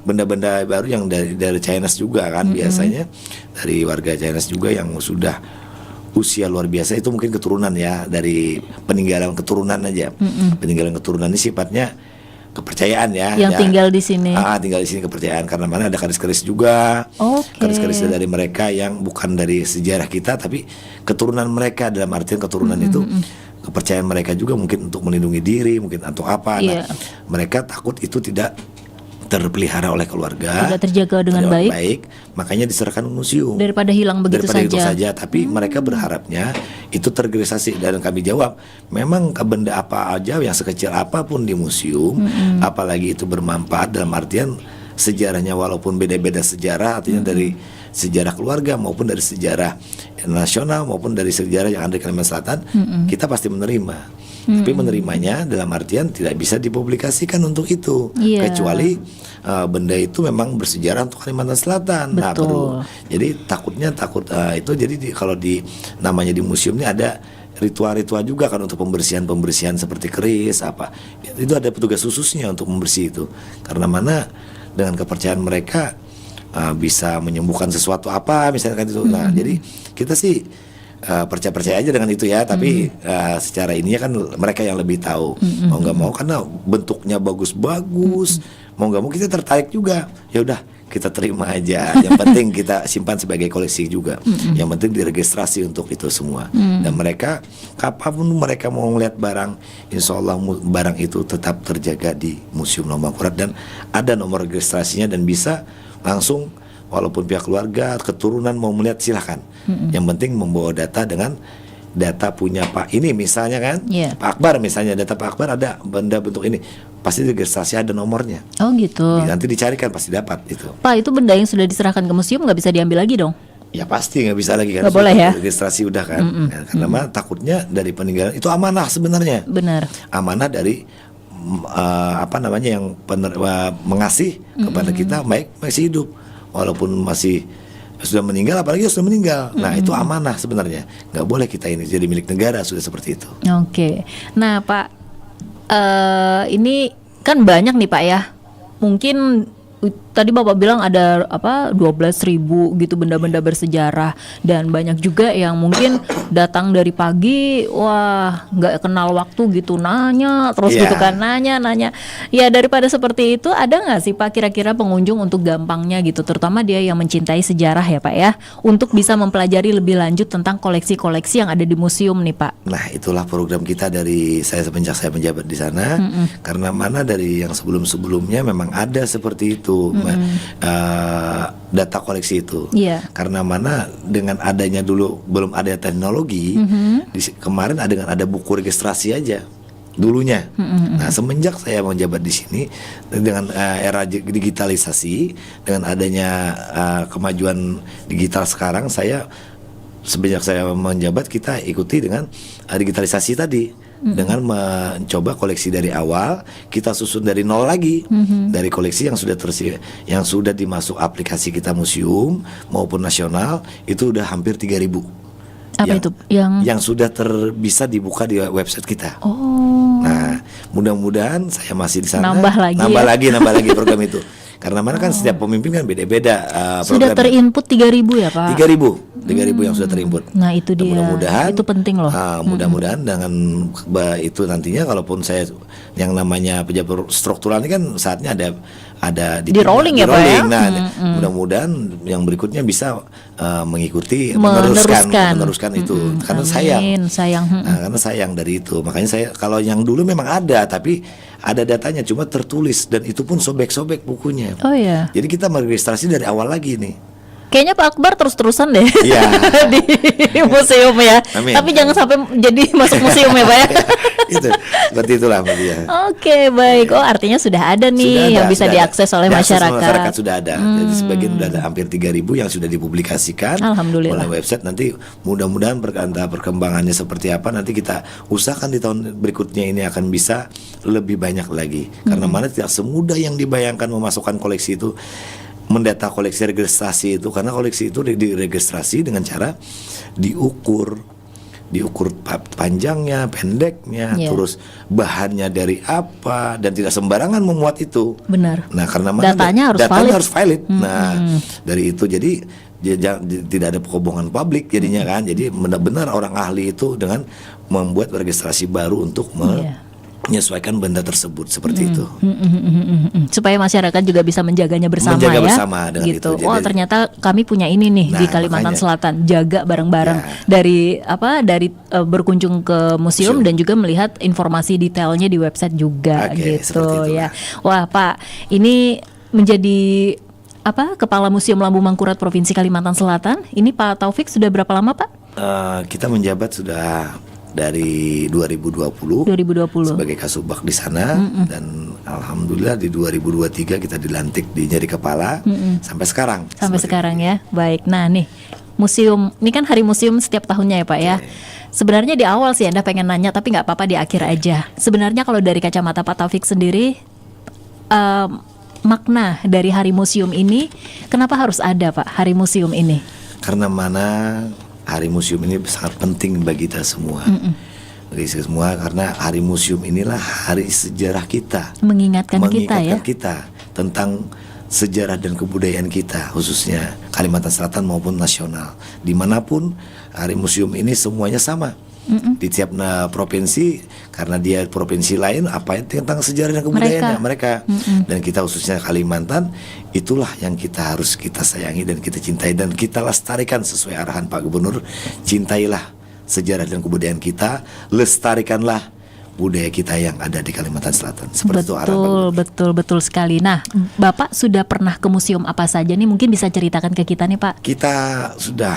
benda-benda baru yang dari Chinese juga kan, biasanya dari warga Chinese juga yang sudah usia luar biasa, itu mungkin keturunan ya, dari peninggalan keturunan aja. Peninggalan keturunan ini sifatnya kepercayaan ya. Yang tinggal di sini. Tinggal di sini kepercayaan, karena mana ada keris-keris juga. Keris-keris dari mereka yang bukan dari sejarah kita, tapi keturunan mereka, dalam artian keturunan itu kepercayaan mereka juga mungkin untuk melindungi diri, mungkin untuk apa. Nah, mereka takut itu tidak terpelihara oleh keluarga, tidak terjaga dengan baik, makanya diserahkan ke museum daripada hilang begitu saja. Tapi mereka berharapnya itu terregistrasi, dan kami jawab memang benda apa aja yang sekecil apapun di museum, apalagi itu bermanfaat dalam artian sejarahnya walaupun beda-beda sejarah, artinya dari sejarah keluarga maupun dari sejarah nasional maupun dari sejarah yang ada di Kalimantan Selatan, kita pasti menerima. Tapi menerimanya dalam artian tidak bisa dipublikasikan untuk itu, kecuali benda itu memang bersejarah untuk Kalimantan Selatan. Betul. Nah, perlu. Jadi takut itu. Jadi kalau namanya di museum ini ada ritual-ritual juga kan untuk pembersihan seperti keris apa. Itu ada petugas khususnya untuk membersih itu. Karena mana dengan kepercayaan mereka bisa menyembuhkan sesuatu apa misalkan itu. Nah, jadi kita sih percaya aja dengan itu ya, tapi secara ininya kan mereka yang lebih tahu. Mau nggak mau karena bentuknya bagus-bagus, mau nggak mau kita tertarik juga. Ya udah kita terima aja. Yang penting kita simpan sebagai koleksi juga. Yang penting diregistrasi untuk itu semua. Dan mereka kapanpun mereka mau ngeliat barang, insya Allah barang itu tetap terjaga di Museum Lambang Mangkurat dan ada nomor registrasinya dan bisa langsung. Walaupun pihak keluarga, keturunan mau melihat silahkan. Yang penting membawa data dengan data punya Pak ini misalnya kan, Pak Akbar misalnya, data Pak Akbar ada benda bentuk ini, pasti registrasi ada nomornya. Oh gitu. Nanti dicarikan pasti dapat itu. Pak, itu benda yang sudah diserahkan ke museum nggak bisa diambil lagi dong? Ya pasti nggak bisa lagi kan. Nggak boleh ya. Registrasi udah kan. Karena mah takutnya dari peninggalan itu amanah sebenarnya. Benar. Amanah dari yang mengasih kepada kita baik masih hidup. Walaupun masih sudah meninggal, apalagi sudah meninggal. Nah itu amanah sebenarnya. Nggak boleh kita ini jadi milik negara sudah seperti itu. Oke. Nah Pak, ini kan banyak nih Pak ya. Mungkin tadi Bapak bilang ada 12.000 gitu benda-benda bersejarah, dan banyak juga yang mungkin datang dari pagi, wah nggak kenal waktu gitu, nanya terus gitu kan, nanya. Ya daripada seperti itu, ada nggak sih Pak kira-kira pengunjung untuk gampangnya gitu, terutama dia yang mencintai sejarah ya Pak ya, untuk bisa mempelajari lebih lanjut tentang koleksi-koleksi yang ada di museum nih Pak? Nah itulah program kita dari semenjak saya menjabat di sana, karena mana dari yang sebelum-sebelumnya memang ada seperti itu. Data koleksi itu, karena mana dengan adanya dulu belum ada teknologi, kemarin ada buku registrasi aja dulunya. Nah semenjak saya menjabat di sini dengan era digitalisasi, dengan adanya kemajuan digital sekarang, semenjak saya menjabat kita ikuti dengan digitalisasi tadi. Dengan mencoba koleksi dari awal, kita susun dari nol lagi, dari koleksi yang sudah dimasuk aplikasi kita museum maupun nasional, itu udah hampir 3.000. Apa itu? Yang sudah bisa dibuka di website kita. Nah, mudah-mudahan saya masih di sana. Nambah lagi program itu. Karena mana kan setiap pemimpin kan beda-beda. Sudah terinput 3.000 ya Pak? 3.000 yang sudah terinput. Nah itu dia. Mudah-mudahan itu penting loh. Mudah-mudahan dengan itu nantinya, kalaupun saya yang namanya pejabat struktural ini kan saatnya ada di rolling ya Pak ya. Nah mudah-mudahan yang berikutnya bisa mengikuti meneruskan itu. Karena sayang. Nah, karena sayang dari itu. Makanya saya kalau yang dulu memang ada, tapi ada datanya cuma tertulis dan itu pun sobek-sobek bukunya. Oh iya. Jadi kita meregistrasi dari awal lagi nih. Kayaknya Pak Akbar terus-terusan deh di museum ya. Amin. Tapi jangan sampai jadi masuk museum ya Pak ya. Itu seperti itulah Mbak Dia. Oke, baik. Oh artinya sudah ada nih yang bisa diakses oleh masyarakat. Masyarakat sudah ada. Jadi sebagian sudah ada hampir 3.000 yang sudah dipublikasikan oleh website. Nanti mudah-mudahan perkembangannya seperti apa nanti kita usahakan di tahun berikutnya ini akan bisa lebih banyak lagi. Karena mana tidak semudah yang dibayangkan memasukkan koleksi itu. Mendata koleksi registrasi itu, karena koleksi itu diregistrasi dengan cara diukur panjangnya, pendeknya, terus bahannya dari apa, dan tidak sembarangan memuat itu. Benar. Nah karena datanya harus valid. Nah dari itu jadi tidak ada kebohongan publik jadinya kan. Jadi benar-benar orang ahli itu dengan membuat registrasi baru untuk menyesuaikan benda tersebut seperti itu. Supaya masyarakat juga bisa menjaganya bersama bersama dengan gitu. itu. Oh ternyata kami punya ini nih di Kalimantan Selatan, jaga bareng-bareng dari berkunjung ke museum dan juga melihat informasi detailnya di website juga gitu ya. Wah Pak, ini menjadi Kepala Museum Lambung Mangkurat Provinsi Kalimantan Selatan. Ini Pak Taufik sudah berapa lama Pak? Kita menjabat sudah dari 2020 sebagai Kasubag di sana, dan alhamdulillah di 2023 kita dilantik di jadi kepala sampai sekarang. Sampai sekarang ya. Baik. Nah, nih museum, ini kan hari museum setiap tahunnya ya Pak ya. Sebenarnya di awal sih Anda pengen nanya, tapi nggak apa-apa di akhir aja. Sebenarnya kalau dari kacamata Pak Taufik sendiri, makna dari hari museum ini, kenapa harus ada Pak hari museum ini? Karena hari museum ini sangat penting bagi kita semua. Bagi kita semua, karena hari museum inilah hari sejarah kita. Mengingatkan kita ya. Kita tentang sejarah dan kebudayaan kita, khususnya Kalimantan Selatan maupun nasional. Dimanapun hari museum ini semuanya sama. Di tiap provinsi, karena dia provinsi lain apa tentang sejarah dan kebudayaannya mereka. Dan kita khususnya Kalimantan, itulah yang kita harus kita sayangi dan kita cintai dan kita lestarikan sesuai arahan Pak Gubernur. Cintailah sejarah dan kebudayaan kita, lestarikanlah budaya kita yang ada di Kalimantan Selatan. Seperti itu arahan Pak Gubernur. Betul sekali. Nah, Bapak sudah pernah ke museum apa saja nih? Mungkin bisa ceritakan ke kita nih Pak. Kita sudah,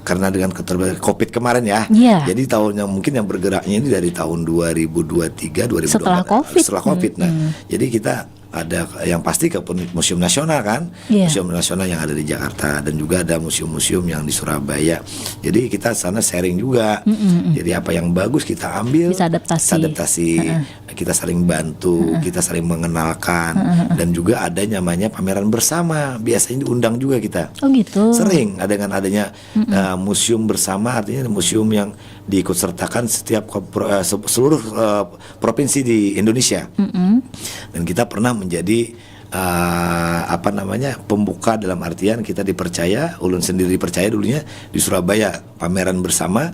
karena dengan COVID kemarin ya, jadi tahun yang mungkin yang bergeraknya ini dari tahun 2023, 2024 setelah COVID. Nah, jadi kita ada yang pasti ke Museum Nasional kan, Museum Nasional yang ada di Jakarta, dan juga ada museum-museum yang di Surabaya. Jadi kita sana sharing juga. Jadi apa yang bagus kita ambil, bisa adaptasi. Kita saling bantu, kita saling mengenalkan, dan juga ada namanya pameran bersama. Biasanya diundang juga kita. Oh gitu. Sering dengan adanya museum bersama, artinya museum yang diikut sertakan setiap seluruh provinsi di Indonesia. Dan kita pernah menjadi pembuka, dalam artian kita dipercaya, ulun sendiri dipercaya dulunya di Surabaya, pameran bersama.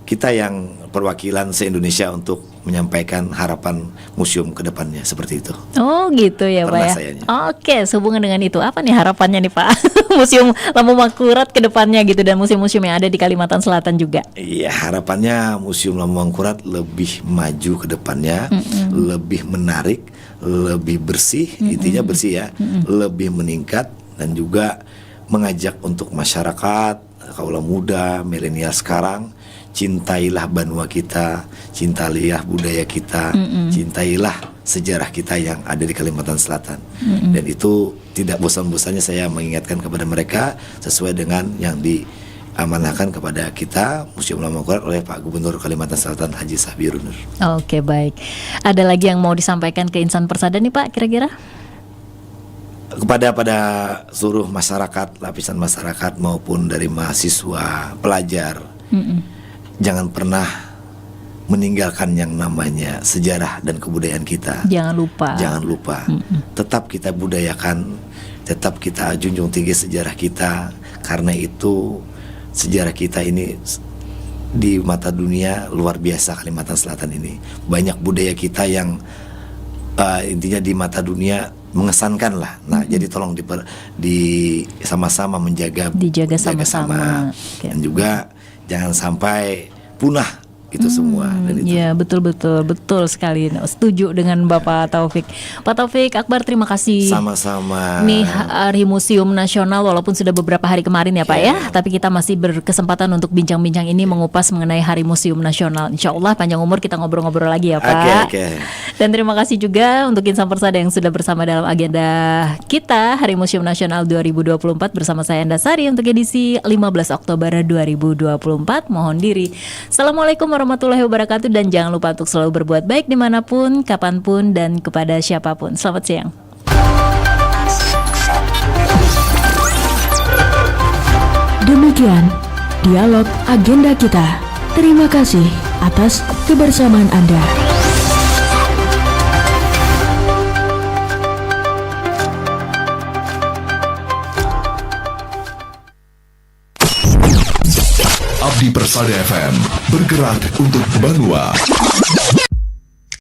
Kita yang perwakilan se-Indonesia untuk menyampaikan harapan museum ke depannya, seperti itu. Oh gitu ya Pak ya. Sayanya. Oke, sehubungan dengan itu apa nih harapannya nih Pak? Museum Lampung Mangkurat ke depannya gitu, dan museum-museum yang ada di Kalimantan Selatan juga. Iya, harapannya Museum Lampung Mangkurat lebih maju ke depannya, lebih menarik, lebih bersih, intinya bersih ya, lebih meningkat, dan juga mengajak untuk masyarakat, kaula muda, milenial sekarang, cintailah Banua kita, cintailah budaya kita, cintailah sejarah kita yang ada di Kalimantan Selatan. Dan itu tidak bosan-bosannya saya mengingatkan kepada mereka sesuai dengan yang diamanahkan kepada kita Museum Lampung Mangkurat oleh Pak Gubernur Kalimantan Selatan Haji Sabiurun Nur. Oke, baik. Ada lagi yang mau disampaikan ke Insan Persada nih Pak, kira-kira? Kepada seluruh masyarakat, lapisan masyarakat maupun dari mahasiswa, pelajar, jangan pernah meninggalkan yang namanya sejarah dan kebudayaan kita. Jangan lupa. Tetap kita budayakan, tetap kita junjung tinggi sejarah kita, karena itu sejarah kita ini di mata dunia luar biasa. Kalimantan Selatan ini banyak budaya kita yang intinya di mata dunia mengesankan lah. Nah, jadi tolong sama-sama dijaga sama-sama. Dan juga jangan sampai punah itu semua. Dan itu. Ya, betul sekali. Setuju dengan Bapak Taufik. Pak Taufik Akbar, terima kasih. Sama-sama. Nih Hari Museum Nasional walaupun sudah beberapa hari kemarin ya Pak ya, tapi kita masih berkesempatan untuk bincang-bincang ini, mengupas mengenai Hari Museum Nasional. Insya Allah panjang umur kita ngobrol-ngobrol lagi ya Pak. Dan terima kasih juga untuk Insan Persada yang sudah bersama dalam agenda kita Hari Museum Nasional 2024 bersama saya Andasari untuk edisi 15 Oktober 2024. Mohon diri. Assalamualaikum warahmatullahi wabarakatuh, dan jangan lupa untuk selalu berbuat baik dimanapun, kapanpun, dan kepada siapapun. Selamat siang. Demikian dialog agenda kita. Terima kasih atas kebersamaan Anda. Abdi Persada FM bergerak untuk Banua.